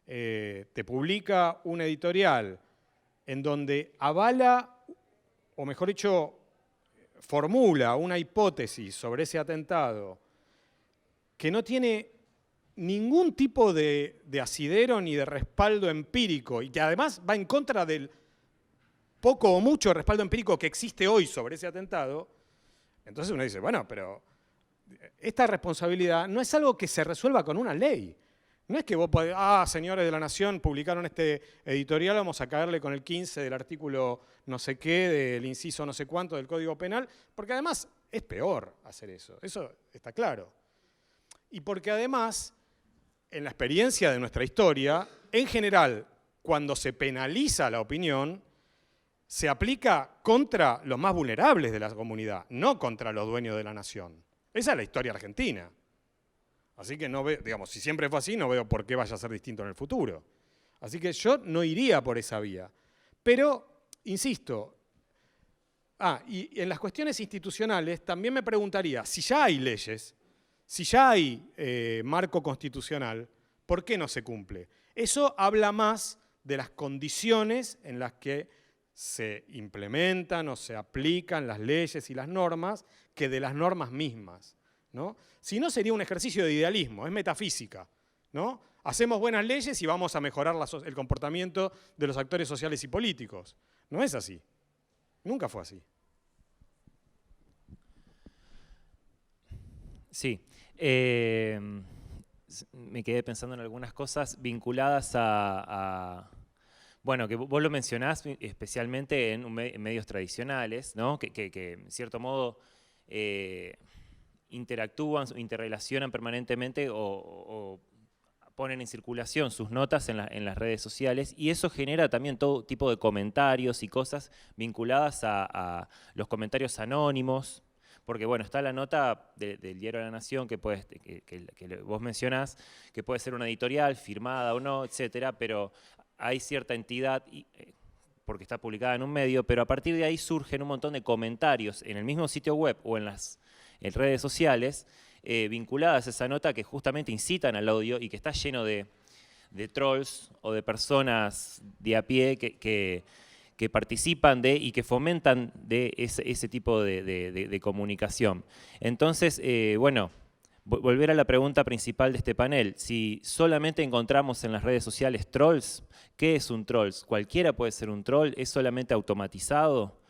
te publica un editorial en donde avala, o mejor dicho, formula una hipótesis sobre ese atentado que no tiene ningún tipo de asidero ni de respaldo empírico y que además va en contra del poco o mucho respaldo empírico que existe hoy sobre ese atentado, entonces uno dice, bueno, pero esta responsabilidad no es algo que se resuelva con una ley. No es que vos podés, señores de La Nación publicaron este editorial, vamos a caerle con el 15 del artículo no sé qué, del inciso no sé cuánto del Código Penal, porque además es peor hacer eso está claro. Y porque además, en la experiencia de nuestra historia, en general, cuando se penaliza la opinión, se aplica contra los más vulnerables de la comunidad, no contra los dueños de la nación. Esa es la historia argentina. Así que no veo, digamos, si siempre fue así, no veo por qué vaya a ser distinto en el futuro. Así que yo no iría por esa vía. Pero, insisto, y en las cuestiones institucionales también me preguntaría, si ya hay leyes, si ya hay marco constitucional, ¿por qué no se cumple? Eso habla más de las condiciones en las que se implementan o se aplican las leyes y las normas que de las normas mismas, ¿no? Si no, sería un ejercicio de idealismo, es metafísica, ¿no? Hacemos buenas leyes y vamos a mejorar el comportamiento de los actores sociales y políticos. No es así. Nunca fue así. Sí. Me quedé pensando en algunas cosas vinculadas bueno, que vos lo mencionás especialmente en medios tradicionales, ¿no? Que en cierto modo interactúan, interrelacionan permanentemente o ponen en circulación sus notas en las redes sociales y eso genera también todo tipo de comentarios y cosas vinculadas a los comentarios anónimos, porque bueno, está la nota del Diario de la Nación que vos mencionás, que puede ser una editorial firmada o no, etcétera, pero hay cierta entidad porque está publicada en un medio, pero a partir de ahí surgen un montón de comentarios en el mismo sitio web o en redes sociales vinculadas a esa nota que justamente incitan al odio y que está lleno de trolls o de personas de a pie que participan y que fomentan de ese tipo de comunicación. Entonces, bueno, volver a la pregunta principal de este panel. Si solamente encontramos en las redes sociales trolls, ¿qué es un troll? ¿Cualquiera puede ser un troll? ¿Es solamente automatizado?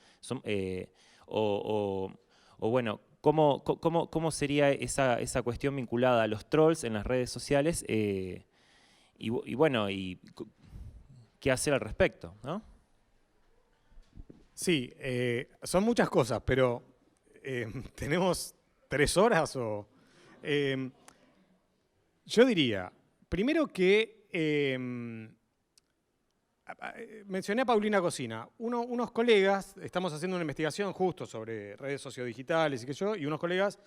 O bueno, ¿cómo sería esa cuestión vinculada a los trolls en las redes sociales? Y bueno, ¿qué hacer al respecto, ¿no? Sí, son muchas cosas, pero ¿tenemos 3 horas o...? Yo diría, primero que mencioné a Paulina Cocina. Unos colegas, estamos haciendo una investigación justo sobre redes sociodigitales y unos colegas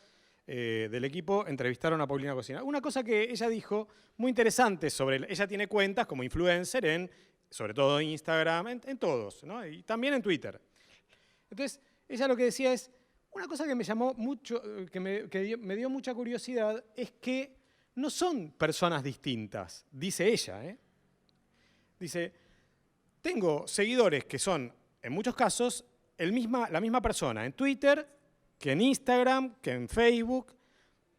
del equipo entrevistaron a Paulina Cocina. Una cosa que ella dijo muy interesante ella tiene cuentas como influencer sobre todo en Instagram, en todos, ¿no? Y también en Twitter. Entonces, ella lo que decía es, una cosa que me llamó mucho, que me dio mucha curiosidad, es que no son personas distintas, dice ella. Dice, tengo seguidores que son, en muchos casos, la misma persona en Twitter que en Instagram, que en Facebook,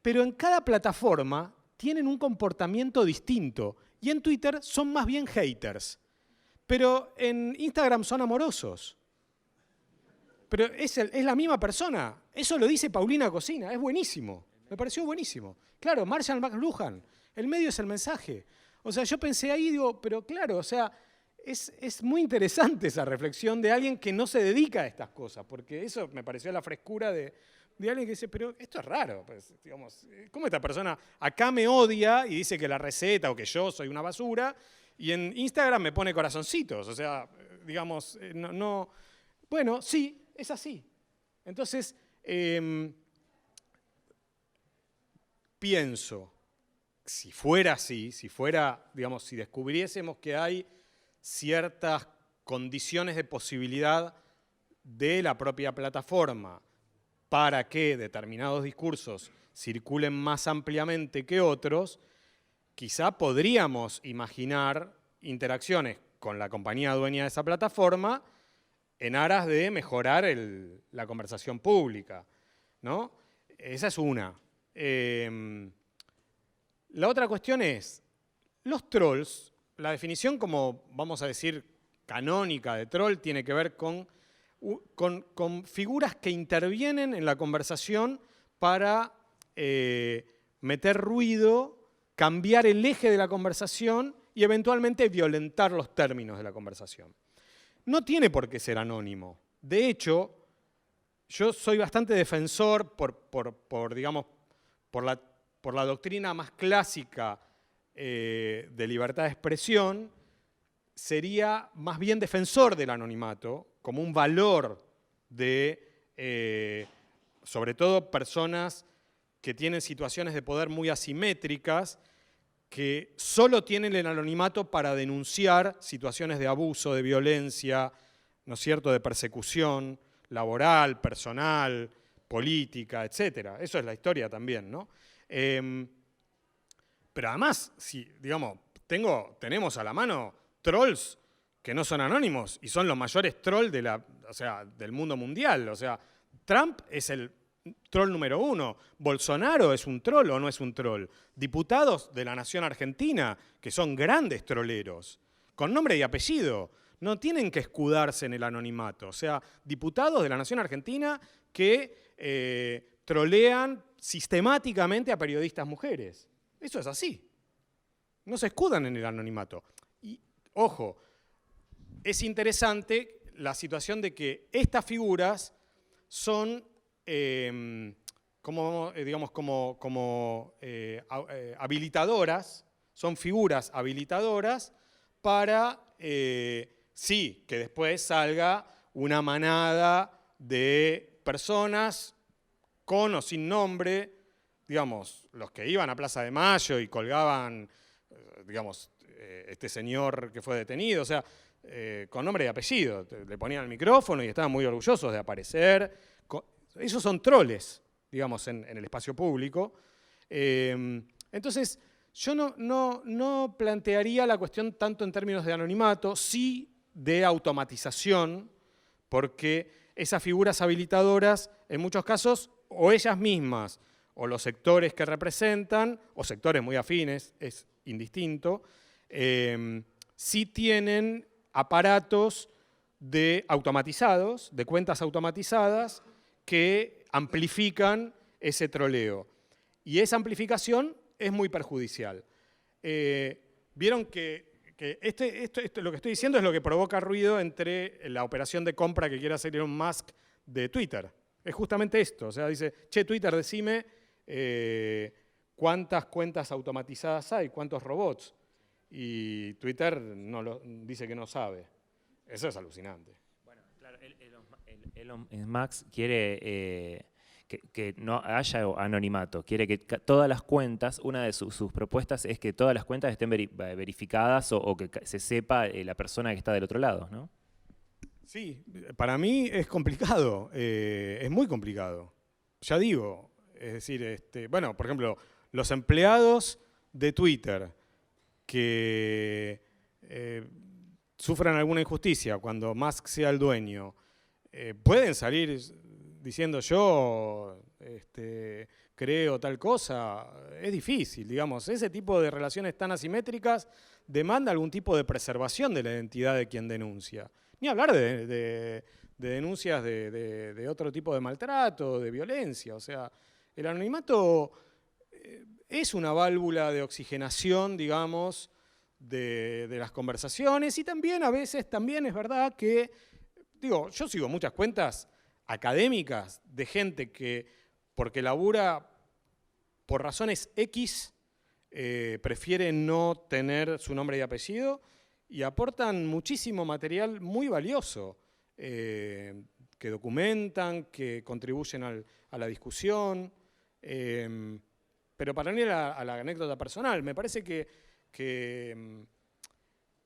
pero en cada plataforma tienen un comportamiento distinto. Y en Twitter son más bien haters. Pero en Instagram son amorosos. Pero es la misma persona. Eso lo dice Paulina Cocina. Es buenísimo. Me pareció buenísimo. Claro, Marshall McLuhan. El medio es el mensaje. O sea, yo pensé ahí, digo, pero claro, o sea, es muy interesante esa reflexión de alguien que no se dedica a estas cosas. Porque eso me pareció la frescura de alguien que dice, pero esto es raro. Pues, digamos, ¿cómo esta persona acá me odia y dice que la receta o que yo soy una basura? Y en Instagram me pone corazoncitos. O sea, digamos, no. Bueno, sí. Es así. Entonces, pienso, si fuera así, digamos, si descubriésemos que hay ciertas condiciones de posibilidad de la propia plataforma para que determinados discursos circulen más ampliamente que otros, quizá podríamos imaginar interacciones con la compañía dueña de esa plataforma en aras de mejorar la conversación pública, ¿no? Esa es una. La otra cuestión es, los trolls, la definición como, vamos a decir, canónica de troll tiene que ver con figuras que intervienen en la conversación para meter ruido, cambiar el eje de la conversación y eventualmente violentar los términos de la conversación. No tiene por qué ser anónimo. De hecho, yo soy bastante defensor digamos, por la doctrina más clásica de libertad de expresión, sería más bien defensor del anonimato como un valor de, sobre todo, personas que tienen situaciones de poder muy asimétricas, que solo tienen el anonimato para denunciar situaciones de abuso, de violencia, ¿no es cierto?, de persecución laboral, personal, política, etc. Eso es la historia también, ¿no? Pero además, si, digamos, tenemos a la mano trolls que no son anónimos y son los mayores trolls del mundo mundial. O sea, Trump es el troll número 1. ¿Bolsonaro es un troll o no es un troll? Diputados de la nación argentina, que son grandes troleros, con nombre y apellido, no tienen que escudarse en el anonimato. O sea, diputados de la nación argentina que trolean sistemáticamente a periodistas mujeres. Eso es así. No se escudan en el anonimato. Y, ojo, es interesante la situación de que estas figuras son habilitadoras, son figuras habilitadoras para, sí, que después salga una manada de personas con o sin nombre, digamos, los que iban a Plaza de Mayo y colgaban, digamos, este señor que fue detenido, o sea, con nombre y apellido, le ponían el micrófono y estaban muy orgullosos de aparecer. Esos son troles, digamos, en el espacio público. Entonces, yo no plantearía la cuestión tanto en términos de anonimato, sí de automatización, porque esas figuras habilitadoras, en muchos casos, o ellas mismas, o los sectores que representan, o sectores muy afines, es indistinto, sí tienen aparatos automatizados, de cuentas automatizadas, que amplifican ese troleo. Y esa amplificación es muy perjudicial. Vieron que lo que estoy diciendo es lo que provoca ruido entre la operación de compra que quiere hacer Elon Musk de Twitter. Es justamente esto. O sea, dice, che, Twitter, decime cuántas cuentas automatizadas hay, cuántos robots. Y Twitter dice que no sabe. Eso es alucinante. Bueno, claro, Elon Musk quiere que no haya anonimato, quiere que todas las cuentas, una de sus propuestas es que todas las cuentas estén verificadas o que se sepa la persona que está del otro lado, ¿no? Sí, para mí es complicado, es muy complicado. Ya digo, es decir, bueno, por ejemplo, los empleados de Twitter que sufran alguna injusticia cuando Musk sea el dueño, pueden salir diciendo yo creo tal cosa, es difícil, digamos. Ese tipo de relaciones tan asimétricas demanda algún tipo de preservación de la identidad de quien denuncia. Ni hablar de denuncias de otro tipo de maltrato, de violencia. O sea, el anonimato es una válvula de oxigenación, digamos, de las conversaciones, y también a veces también es verdad que, digo, yo sigo muchas cuentas académicas de gente que, porque labura por razones X, prefiere no tener su nombre y apellido, y aportan muchísimo material muy valioso, que documentan, que contribuyen a la discusión. Pero para mí a la anécdota personal, me parece que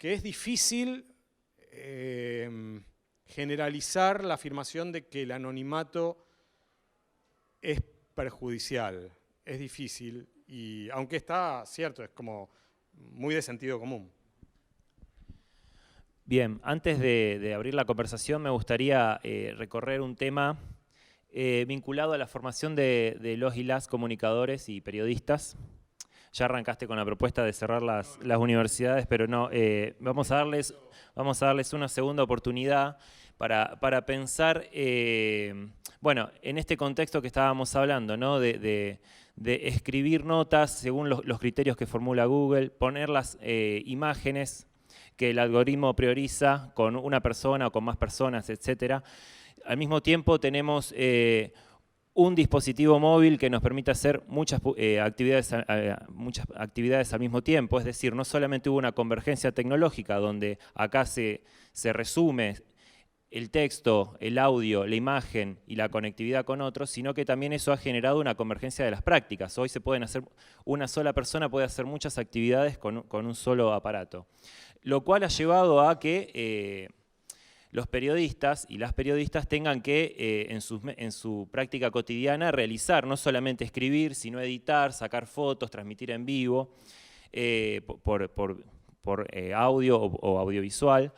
es difícil generalizar la afirmación de que el anonimato es perjudicial. Es difícil, y aunque está cierto, es como muy de sentido común. Bien, antes de abrir la conversación me gustaría recorrer un tema vinculado a la formación de los y las comunicadores y periodistas. Ya arrancaste con la propuesta de cerrar las universidades, pero no, vamos a darles una segunda oportunidad para pensar, bueno, en este contexto que estábamos hablando, ¿no? de escribir notas según los criterios que formula Google, poner las imágenes que el algoritmo prioriza con una persona o con más personas, etc. Al mismo tiempo tenemos un dispositivo móvil que nos permite hacer muchas actividades al mismo tiempo, es decir, no solamente hubo una convergencia tecnológica donde acá se resume el texto, el audio, la imagen y la conectividad con otros, sino que también eso ha generado una convergencia de las prácticas. Hoy una sola persona puede hacer muchas actividades con un solo aparato, lo cual ha llevado a que los periodistas y las periodistas tengan que, en su práctica cotidiana, realizar, no solamente escribir, sino editar, sacar fotos, transmitir en vivo, por audio o audiovisual,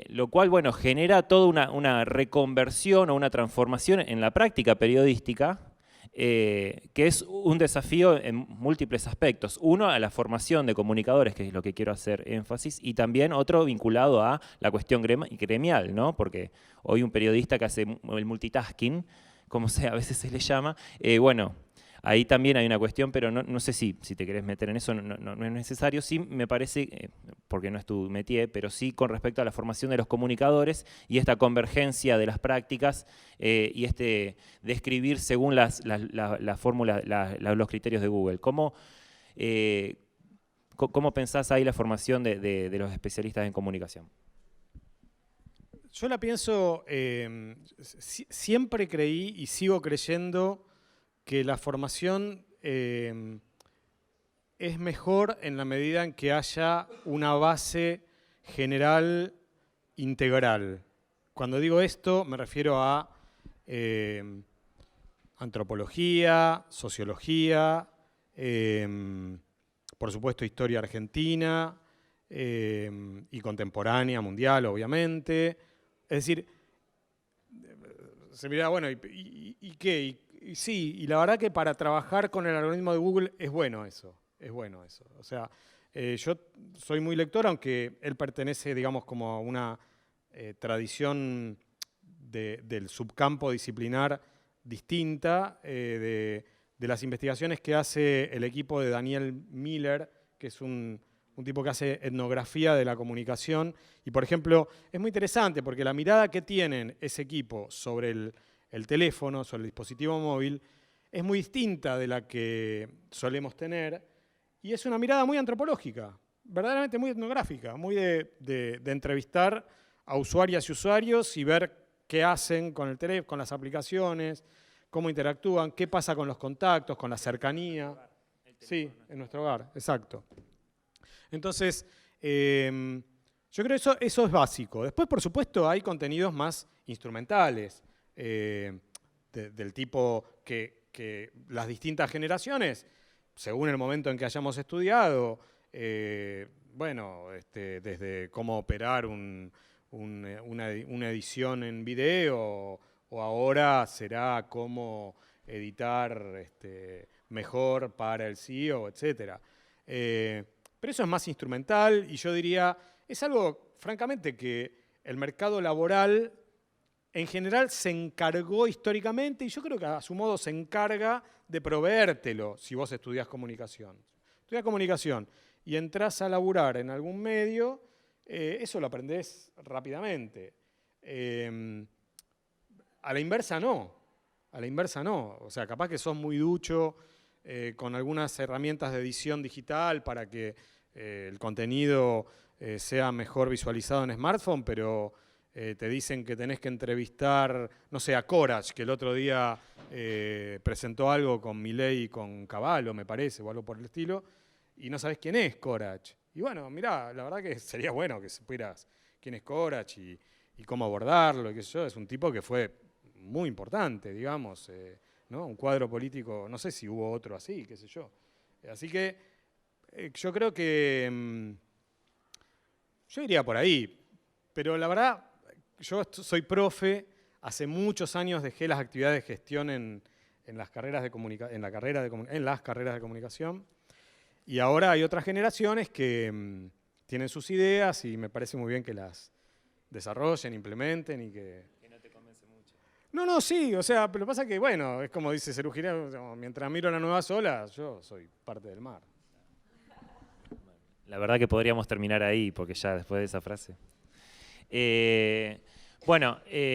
lo cual, bueno, genera toda una reconversión o una transformación en la práctica periodística, que es un desafío en múltiples aspectos. Uno, a la formación de comunicadores, que es lo que quiero hacer énfasis, y también otro vinculado a la cuestión gremial, ¿no? Porque hoy un periodista que hace el multitasking, como a veces se le llama, bueno, ahí también hay una cuestión, pero no sé si te querés meter en eso, no es necesario. Sí me parece, porque no es tu métier, pero sí con respecto a la formación de los comunicadores y esta convergencia de las prácticas y de escribir según la fórmula, los criterios de Google. ¿Cómo pensás ahí la formación de los especialistas en comunicación? Yo la pienso, siempre creí y sigo creyendo que la formación es mejor en la medida en que haya una base general integral. Cuando digo esto me refiero a antropología, sociología, por supuesto historia argentina y contemporánea, mundial, obviamente. Es decir, se mira, bueno, ¿y qué? Y sí, y la verdad que para trabajar con el algoritmo de Google es bueno eso. O sea, yo soy muy lector, aunque él pertenece, digamos, como a una tradición del subcampo disciplinar distinta, de las investigaciones que hace el equipo de Daniel Miller, que es un tipo que hace etnografía de la comunicación. Y, por ejemplo, es muy interesante porque la mirada que tienen ese equipo sobre el teléfono, sobre el dispositivo móvil, es muy distinta de la que solemos tener, y es una mirada muy antropológica, verdaderamente muy etnográfica, muy de entrevistar a usuarias y usuarios y ver qué hacen con el teléfono, con las aplicaciones, cómo interactúan, qué pasa con los contactos, con la cercanía. Sí, en nuestro hogar, exacto. Entonces, yo creo que eso es básico. Después, por supuesto, hay contenidos más instrumentales, del tipo que las distintas generaciones, según el momento en que hayamos estudiado, bueno, desde cómo operar una edición en video o ahora será cómo editar mejor para el CEO, etc. Pero eso es más instrumental y yo diría, es algo, francamente, que el mercado laboral en general se encargó históricamente, y yo creo que a su modo se encarga de proveértelo si vos estudiás comunicación. Estudiás comunicación y entrás a laburar en algún medio, eso lo aprendés rápidamente. A la inversa no. A la inversa no. O sea, capaz que sos muy ducho con algunas herramientas de edición digital para que el contenido sea mejor visualizado en smartphone, pero te dicen que tenés que entrevistar, no sé, a Corach, que el otro día presentó algo con Milei y con Cavallo, me parece, o algo por el estilo, y no sabés quién es Corach. Y bueno, mirá, la verdad que sería bueno que supieras quién es Corach y cómo abordarlo, y qué sé yo. Es un tipo que fue muy importante, digamos, ¿no? Un cuadro político, no sé si hubo otro así, qué sé yo. Así que yo creo que yo iría por ahí, pero la verdad, yo soy profe, hace muchos años dejé las actividades de gestión en las carreras de comunicación, y ahora hay otras generaciones que tienen sus ideas y me parece muy bien que las desarrollen, implementen y que... no te convence mucho. No, sí, o sea, pero pasa que, bueno, es como dice Cerú Girán, mientras miro las nuevas olas, yo soy parte del mar. La verdad que podríamos terminar ahí, porque ya después de esa frase.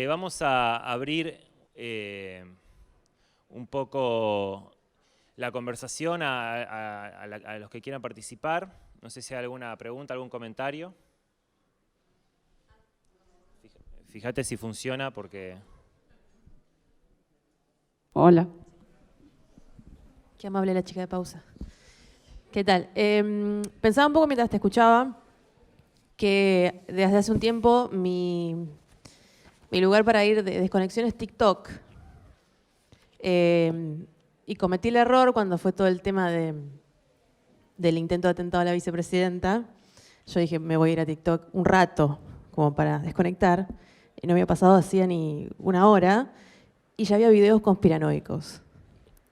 Vamos a abrir un poco la conversación a los que quieran participar. No sé si hay alguna pregunta, algún comentario. Fíjate si funciona, porque... Hola. Qué amable la chica de pausa. ¿Qué tal? Pensaba un poco mientras te escuchaba que desde hace un tiempo mi lugar para ir de desconexión es TikTok. Y cometí el error cuando fue todo el tema del intento de atentado a la vicepresidenta. Yo dije, me voy a ir a TikTok un rato, como para desconectar. Y no había pasado hacía ni una hora. Y ya había videos conspiranoicos.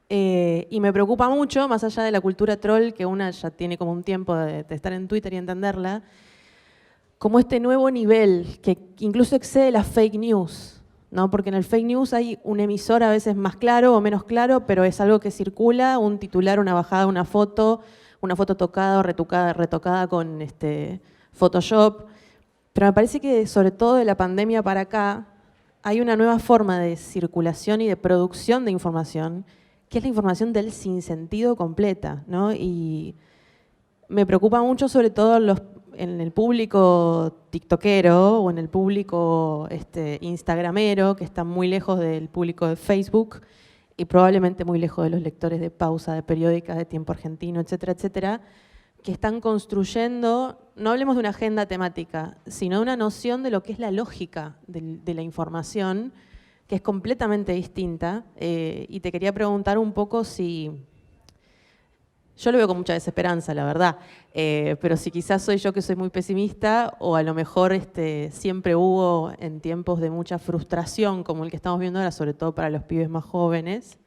Y me preocupa mucho, más allá de la cultura troll, que una ya tiene como un tiempo de estar en Twitter y entenderla, como este nuevo nivel que incluso excede las fake news, ¿no? Porque en el fake news hay un emisor a veces más claro o menos claro, pero es algo que circula, un titular, una bajada, una foto tocada o retocada con Photoshop. Pero me parece que sobre todo de la pandemia para acá hay una nueva forma de circulación y de producción de información, que es la información del sinsentido completa, ¿no? Y me preocupa mucho sobre todo en el público tiktokero o en el público instagramero, que está muy lejos del público de Facebook y probablemente muy lejos de los lectores de Pausa, de Periódica, de Tiempo Argentino, etcétera, etcétera, que están construyendo, no hablemos de una agenda temática, sino de una noción de lo que es la lógica de la información, que es completamente distinta. Y te quería preguntar un poco si... Yo lo veo con mucha desesperanza, la verdad, pero si quizás soy yo que soy muy pesimista, o a lo mejor siempre hubo en tiempos de mucha frustración, como el que estamos viendo ahora, sobre todo para los pibes más jóvenes,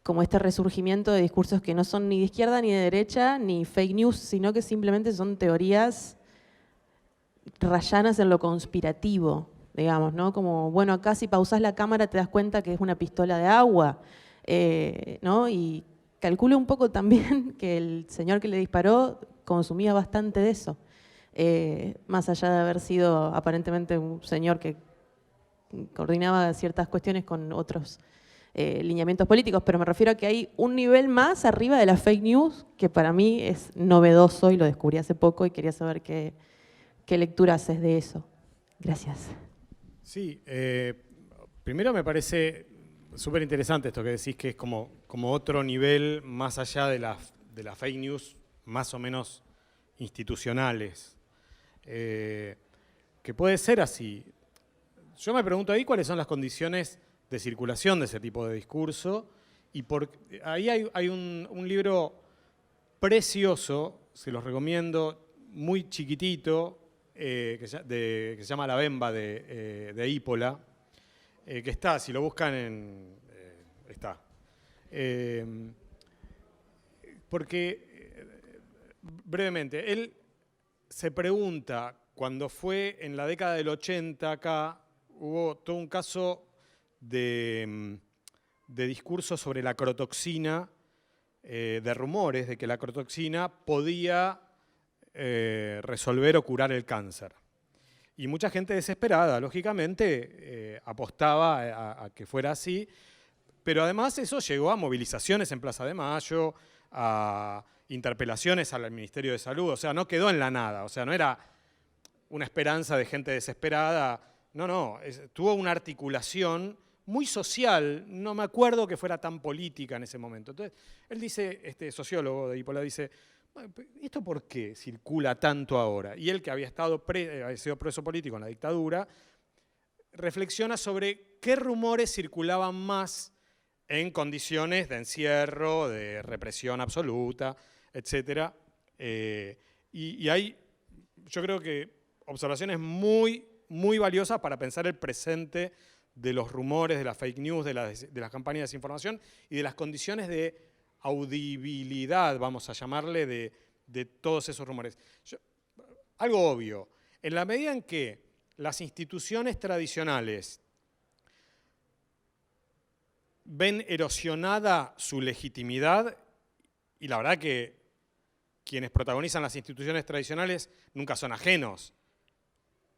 como este resurgimiento de discursos que no son ni de izquierda ni de derecha, ni fake news, sino que simplemente son teorías rayanas en lo conspirativo, digamos, ¿no? Como, bueno, acá si pausás la cámara te das cuenta que es una pistola de agua, ¿no? Y calculo un poco también que el señor que le disparó consumía bastante de eso, más allá de haber sido aparentemente un señor que coordinaba ciertas cuestiones con otros lineamientos políticos, pero me refiero a que hay un nivel más arriba de la fake news que para mí es novedoso y lo descubrí hace poco y quería saber qué lectura haces de eso. Gracias. Sí, primero me parece súper interesante esto que decís, que es como otro nivel más allá de las fake news más o menos institucionales, que puede ser así. Yo me pregunto ahí cuáles son las condiciones de circulación de ese tipo de discurso, y ahí hay un libro precioso, se los recomiendo, muy chiquitito, que se llama La Bemba, de Ípola, que está, si lo buscan está. Porque, brevemente, él se pregunta, cuando fue en la década del 80 acá, hubo todo un caso de discurso sobre la crotoxina, de rumores de que la crotoxina podía resolver o curar el cáncer. Y mucha gente desesperada, lógicamente, apostaba a que fuera así, pero además eso llegó a movilizaciones en Plaza de Mayo, a interpelaciones al Ministerio de Salud, o sea, no quedó en la nada, o sea, no era una esperanza de gente desesperada, no, tuvo una articulación muy social, no me acuerdo que fuera tan política en ese momento. Entonces, él dice, este sociólogo de Ipola dice, ¿esto por qué circula tanto ahora? Y él, que había sido preso político en la dictadura, reflexiona sobre qué rumores circulaban más en condiciones de encierro, de represión absoluta, etc. Y hay, yo creo que, observaciones muy, muy valiosas para pensar el presente de los rumores, de las fake news, de las campañas de desinformación y de las condiciones de audibilidad, vamos a llamarle, de todos esos rumores. Algo obvio, en la medida en que las instituciones tradicionales ven erosionada su legitimidad, y la verdad que quienes protagonizan las instituciones tradicionales nunca son ajenos,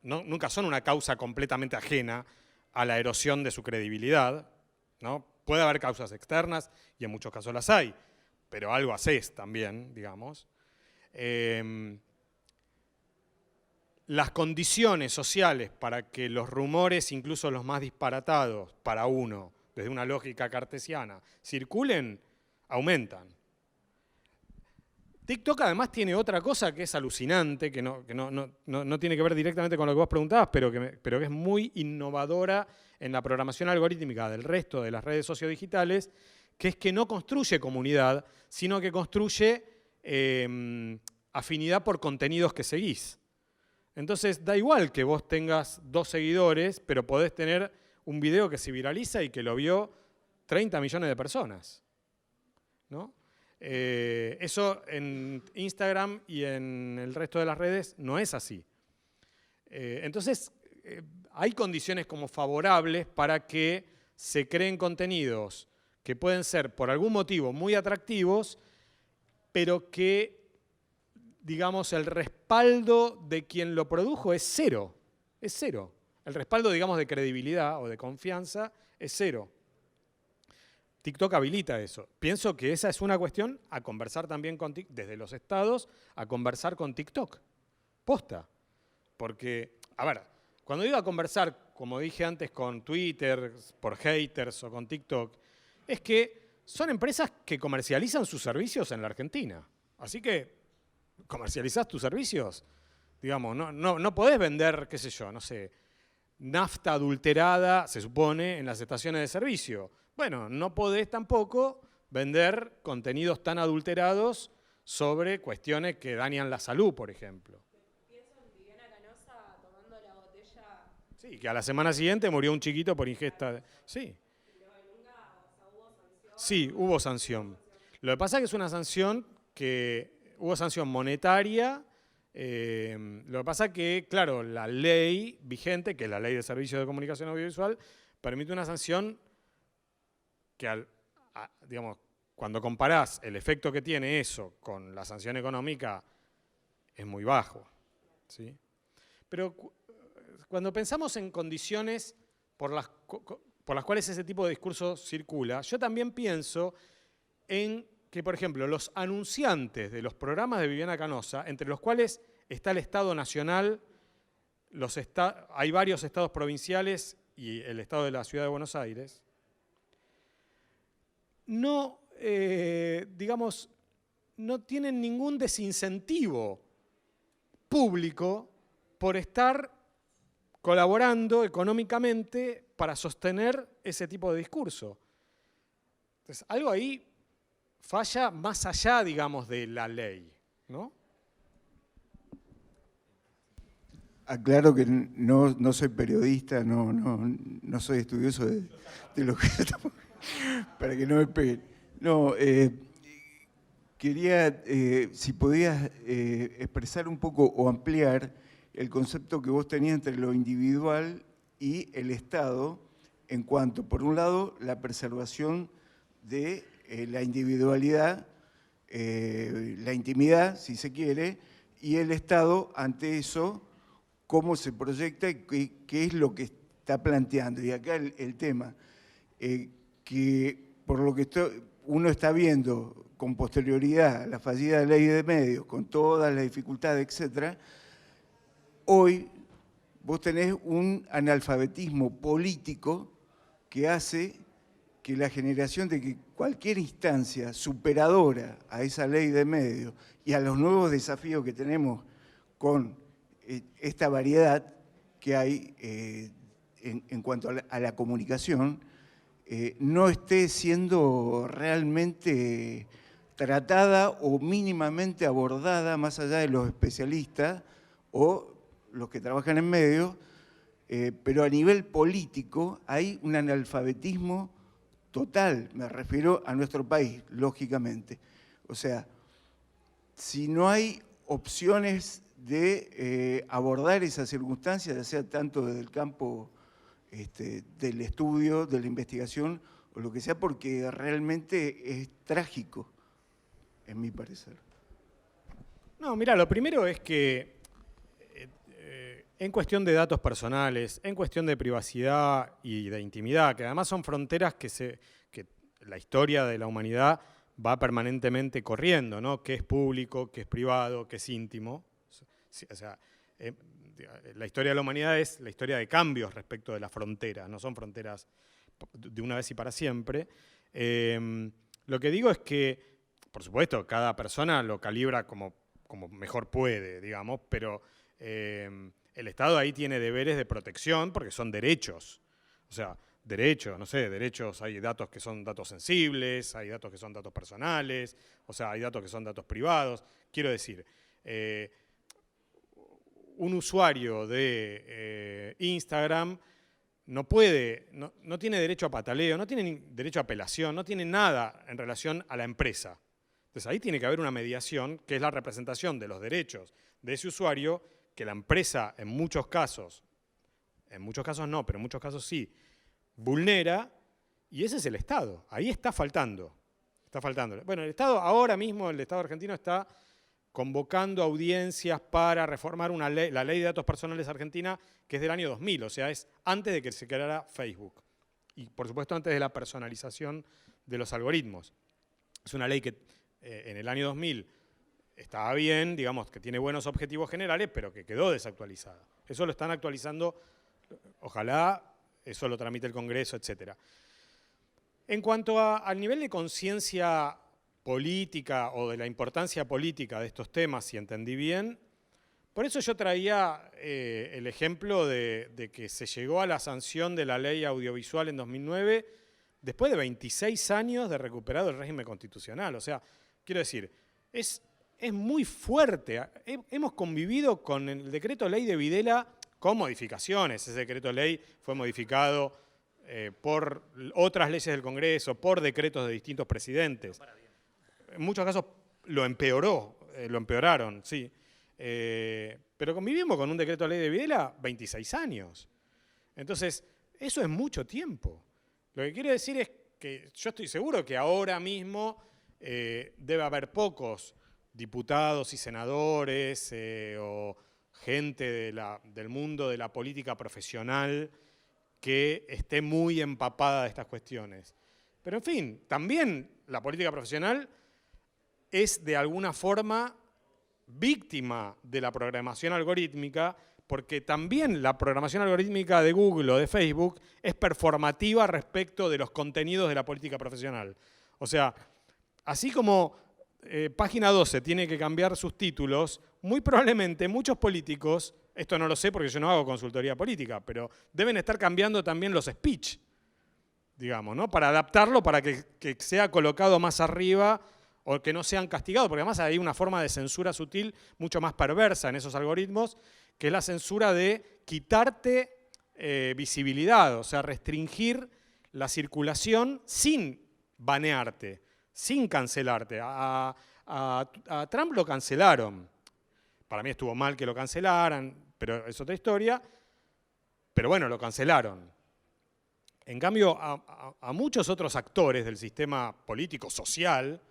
nunca son una causa completamente ajena a la erosión de su credibilidad, ¿no? Puede haber causas externas, y en muchos casos las hay, pero algo haces también, digamos. Las condiciones sociales para que los rumores, incluso los más disparatados para uno, desde una lógica cartesiana, circulen, aumentan. TikTok además tiene otra cosa que es alucinante, que no tiene que ver directamente con lo que vos preguntabas, pero que es muy innovadora en la programación algorítmica del resto de las redes sociodigitales, que es que no construye comunidad, sino que construye afinidad por contenidos que seguís. Entonces da igual que vos tengas 2 seguidores, pero podés tener un video que se viraliza y que lo vio 30 millones de personas, ¿no? Eso en Instagram y en el resto de las redes no es así. Entonces, hay condiciones como favorables para que se creen contenidos que pueden ser por algún motivo muy atractivos, pero que, digamos, el respaldo de quien lo produjo es cero. Es cero. El respaldo, digamos, de credibilidad o de confianza es cero. TikTok habilita eso. Pienso que esa es una cuestión a conversar también desde los estados, a conversar con TikTok. Posta. Porque, a ver, cuando digo a conversar, como dije antes, con Twitter, por haters o con TikTok, es que son empresas que comercializan sus servicios en la Argentina. Así que, comercializás tus servicios. Digamos, no podés vender, qué sé yo, no sé, nafta adulterada, se supone, en las estaciones de servicio. Bueno, no podés tampoco vender contenidos tan adulterados sobre cuestiones que dañan la salud, por ejemplo. Pienso en Viviana Canosa tomando la botella. Sí, que a la semana siguiente murió un chiquito por ingesta. Sí. Pero nunca, o sea, hubo sanción. Sí, hubo sanción. Lo que pasa es que es una sanción que hubo sanción monetaria. Lo que pasa es que, claro, la ley vigente, que es la Ley de Servicios de Comunicación Audiovisual, permite una sanción que, digamos, cuando comparás el efecto que tiene eso con la sanción económica, es muy bajo, ¿sí? Pero cuando pensamos en condiciones por las cuales ese tipo de discurso circula, yo también pienso en que, por ejemplo, los anunciantes de los programas de Viviana Canosa, entre los cuales está el Estado Nacional, hay varios estados provinciales y el Estado de la Ciudad de Buenos Aires, no tienen ningún desincentivo público por estar colaborando económicamente para sostener ese tipo de discurso. Entonces, algo ahí falla más allá, digamos, de la ley, ¿no? aclaro que no soy periodista, no soy estudioso de lo que estamos, para que no me peguen. No, quería, si podías expresar un poco o ampliar el concepto que vos tenías entre lo individual y el Estado, en cuanto, por un lado, la preservación de la individualidad, la intimidad, si se quiere, y el Estado, ante eso, cómo se proyecta y qué es lo que está planteando. Y acá el tema, que por lo que uno está viendo con posterioridad la fallida ley de medios, con todas las dificultades, etcétera, hoy vos tenés un analfabetismo político que hace que la generación de que cualquier instancia superadora a esa ley de medios y a los nuevos desafíos que tenemos con esta variedad que hay en cuanto a la comunicación, no esté siendo realmente tratada o mínimamente abordada más allá de los especialistas o los que trabajan en medios, pero a nivel político hay un analfabetismo total, me refiero a nuestro país, lógicamente. O sea, si no hay opciones de abordar esas circunstancias, ya sea tanto desde el campo del estudio, de la investigación, o lo que sea, porque realmente es trágico, en mi parecer. No, mira, lo primero es que en cuestión de datos personales, en cuestión de privacidad y de intimidad, que además son fronteras que la historia de la humanidad va permanentemente corriendo, ¿no? ¿Qué es público, qué es privado, qué es íntimo? O sea, la historia de la humanidad es la historia de cambios respecto de las fronteras, no son fronteras de una vez y para siempre. Lo que digo es que, por supuesto, cada persona lo calibra como mejor puede, digamos, pero el Estado ahí tiene deberes de protección porque son derechos. O sea, derechos, no sé, derechos, hay datos que son datos sensibles, hay datos que son datos personales, o sea, hay datos que son datos privados. Quiero decir, un usuario de Instagram no tiene derecho a pataleo, no tiene derecho a apelación, no tiene nada en relación a la empresa. Entonces ahí tiene que haber una mediación, que es la representación de los derechos de ese usuario, que la empresa en muchos casos no, pero en muchos casos sí, vulnera, y ese es el Estado. Ahí está faltando. Bueno, el Estado ahora mismo, el Estado argentino está convocando audiencias para reformar la ley de datos personales argentina, que es del año 2000, o sea, es antes de que se creara Facebook. Y por supuesto antes de la personalización de los algoritmos. Es una ley que en el año 2000 estaba bien, digamos, que tiene buenos objetivos generales, pero que quedó desactualizada. Eso lo están actualizando, ojalá eso lo tramite el Congreso, etc. En cuanto al nivel de conciencia política o de la importancia política de estos temas, si entendí bien, por eso yo traía el ejemplo de que se llegó a la sanción de la ley audiovisual en 2009 después de 26 años de recuperado el régimen constitucional. O sea, quiero decir, es muy fuerte. Hemos convivido con el decreto ley de Videla con modificaciones. Ese decreto ley fue modificado por otras leyes del Congreso, por decretos de distintos presidentes. En muchos casos lo empeoraron, sí. Pero convivimos con un decreto ley de Videla 26 años. Entonces, eso es mucho tiempo. Lo que quiero decir es que yo estoy seguro que ahora mismo debe haber pocos diputados y senadores o gente del mundo de la política profesional que esté muy empapada de estas cuestiones. Pero en fin, también la política profesional es de alguna forma víctima de la programación algorítmica, porque también la programación algorítmica de Google o de Facebook es performativa respecto de los contenidos de la política profesional. O sea, así como Página 12 tiene que cambiar sus títulos, muy probablemente muchos políticos, esto no lo sé porque yo no hago consultoría política, pero deben estar cambiando también los speech, digamos, ¿no? Para adaptarlo, para que sea colocado más arriba o que no sean castigados, porque además hay una forma de censura sutil mucho más perversa en esos algoritmos que es la censura de quitarte visibilidad, o sea, restringir la circulación sin banearte, sin cancelarte. A Trump lo cancelaron. Para mí estuvo mal que lo cancelaran, pero es otra historia. Pero bueno, lo cancelaron. En cambio, a muchos otros actores del sistema político, social,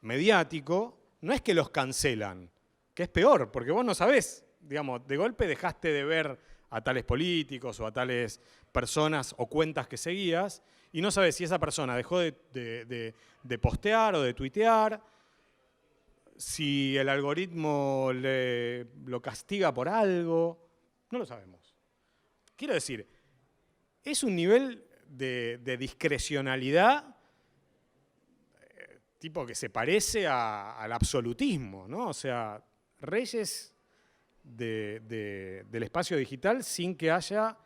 mediático, no es que los cancelan, que es peor, porque vos no sabés, digamos, de golpe dejaste de ver a tales políticos o a tales personas o cuentas que seguías y no sabés si esa persona dejó de postear o de tuitear, si el algoritmo lo castiga por algo, no lo sabemos. Quiero decir, es un nivel de discrecionalidad tipo que se parece al absolutismo, ¿no? O sea, reyes del espacio digital sin que haya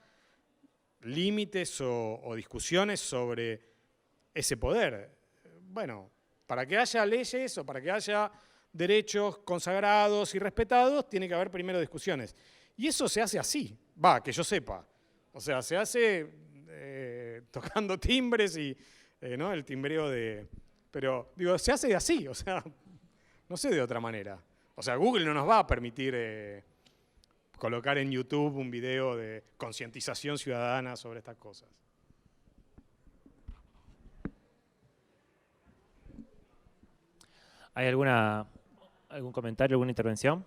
límites o discusiones sobre ese poder. Bueno, para que haya leyes o para que haya derechos consagrados y respetados, tiene que haber primero discusiones. Y eso se hace así, que yo sepa. O sea, se hace tocando timbres y ¿no? El timbreo de... Pero, digo, se hace así, o sea, no sé de otra manera. O sea, Google no nos va a permitir colocar en YouTube un video de concientización ciudadana sobre estas cosas. ¿Hay algún comentario, alguna intervención?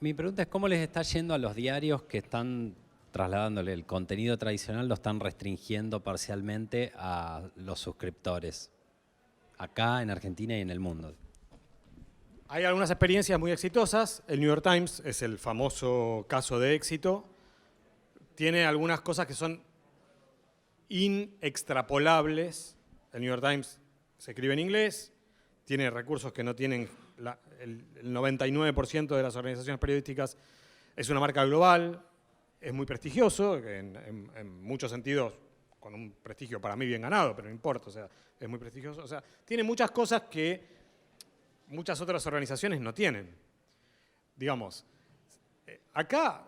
Mi pregunta es cómo les está yendo a los diarios que están trasladándole el contenido tradicional, lo están restringiendo parcialmente a los suscriptores, acá en Argentina y en el mundo. Hay algunas experiencias muy exitosas. El New York Times es el famoso caso de éxito. Tiene algunas cosas que son inextrapolables. El New York Times se escribe en inglés, tiene recursos que no tienen el 99% de las organizaciones periodísticas. Es una marca global, es muy prestigioso, en muchos sentidos, con un prestigio para mí bien ganado, pero no importa, o sea, es muy prestigioso. O sea, tiene muchas cosas que muchas otras organizaciones no tienen. Digamos, acá,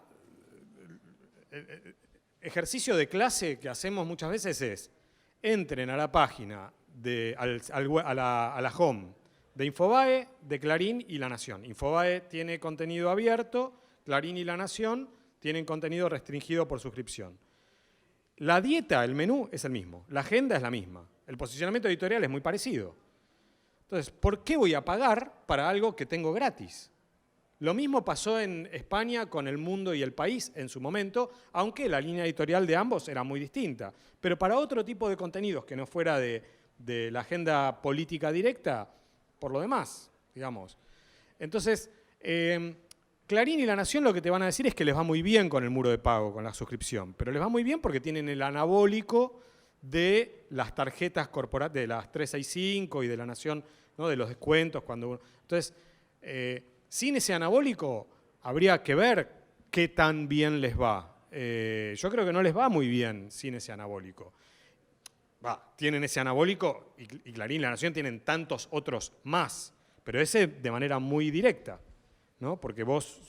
el ejercicio de clase que hacemos muchas veces es, entren a la página, a la home de Infobae, de Clarín y La Nación. Infobae tiene contenido abierto, Clarín y La Nación tienen contenido restringido por suscripción. La dieta, el menú es el mismo, la agenda es la misma, el posicionamiento editorial es muy parecido. Entonces, ¿por qué voy a pagar para algo que tengo gratis? Lo mismo pasó en España con El Mundo y El País en su momento, aunque la línea editorial de ambos era muy distinta. Pero para otro tipo de contenidos que no fuera de la agenda política directa, por lo demás, digamos. Entonces, Clarín y La Nación lo que te van a decir es que les va muy bien con el muro de pago, con la suscripción, pero les va muy bien porque tienen el anabólico de las tarjetas corporativas, de las 365 y de La Nación, ¿no? De los descuentos. Entonces, sin ese anabólico habría que ver qué tan bien les va. Yo creo que no les va muy bien sin ese anabólico. Tienen ese anabólico y Clarín y La Nación tienen tantos otros más, pero ese de manera muy directa, ¿no? Porque vos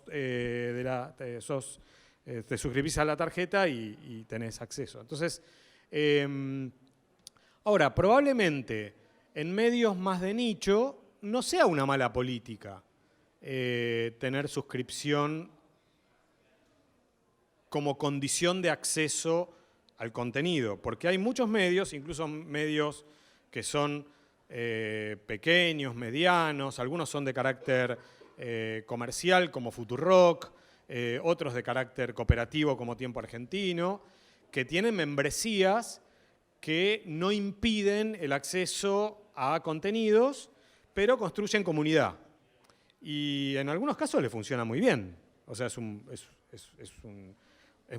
te suscribís a la tarjeta y tenés acceso. Entonces, ahora, probablemente en medios más de nicho no sea una mala política tener suscripción como condición de acceso al contenido, porque hay muchos medios, incluso medios que son pequeños, medianos, algunos son de carácter comercial como Futurock, otros de carácter cooperativo como Tiempo Argentino, que tienen membresías que no impiden el acceso a contenidos, pero construyen comunidad. Y en algunos casos le funciona muy bien. O sea, es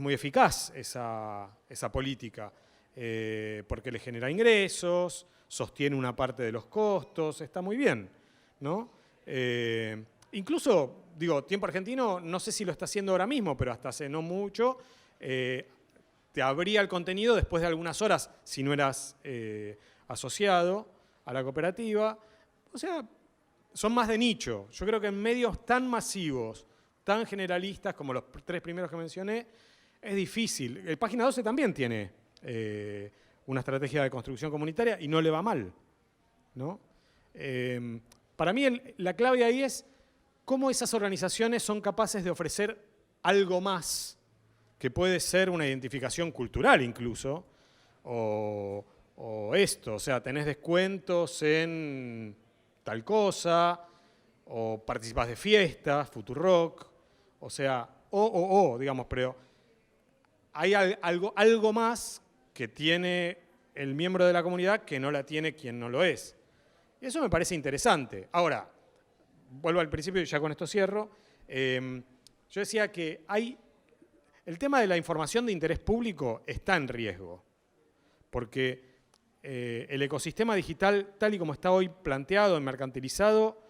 muy eficaz esa política, porque le genera ingresos, sostiene una parte de los costos, está muy bien, ¿no? Incluso, digo, Tiempo Argentino, no sé si lo está haciendo ahora mismo, pero hasta hace no mucho, te abría el contenido después de algunas horas si no eras asociado a la cooperativa. O sea, son más de nicho. Yo creo que en medios tan masivos, tan generalistas como los 3 primeros que mencioné, es difícil. Página 12 también tiene una estrategia de construcción comunitaria y no le va mal, ¿no? Para mí la clave ahí es cómo esas organizaciones son capaces de ofrecer algo más, que puede ser una identificación cultural incluso, o esto, o sea, tenés descuentos en tal cosa, o participás de fiestas, Futurock, o sea, digamos, pero hay algo más que tiene el miembro de la comunidad que no la tiene quien no lo es. Y eso me parece interesante. Ahora, vuelvo al principio y ya con esto cierro. Yo decía que el tema de la información de interés público está en riesgo, porque el ecosistema digital, tal y como está hoy planteado, mercantilizado,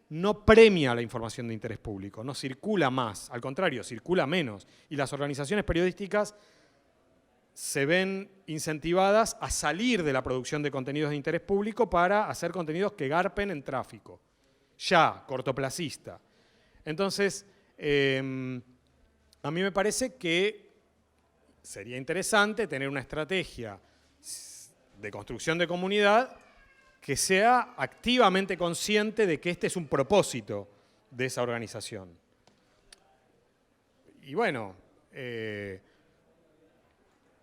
no premia la información de interés público, no circula más, al contrario, circula menos. Y las organizaciones periodísticas se ven incentivadas a salir de la producción de contenidos de interés público para hacer contenidos que garpen en tráfico, ya, cortoplacista. Entonces, a mí me parece que sería interesante tener una estrategia de construcción de comunidad que sea activamente consciente de que este es un propósito de esa organización. Y bueno,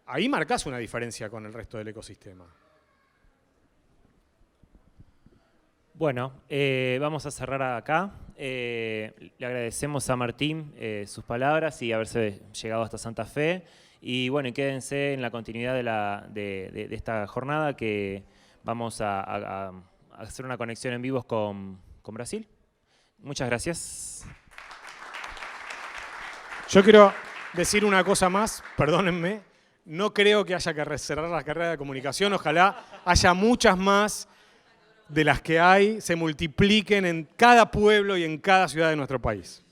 ahí marcás una diferencia con el resto del ecosistema. Bueno, vamos a cerrar acá. Le agradecemos a Martín sus palabras y haberse llegado hasta Santa Fe. Y bueno, quédense en la continuidad de esta jornada, que vamos a hacer una conexión en vivos con Brasil. Muchas gracias. Yo quiero decir una cosa más, perdónenme. No creo que haya que cerrar la carrera de comunicación. Ojalá haya muchas más de las que hay, se multipliquen en cada pueblo y en cada ciudad de nuestro país.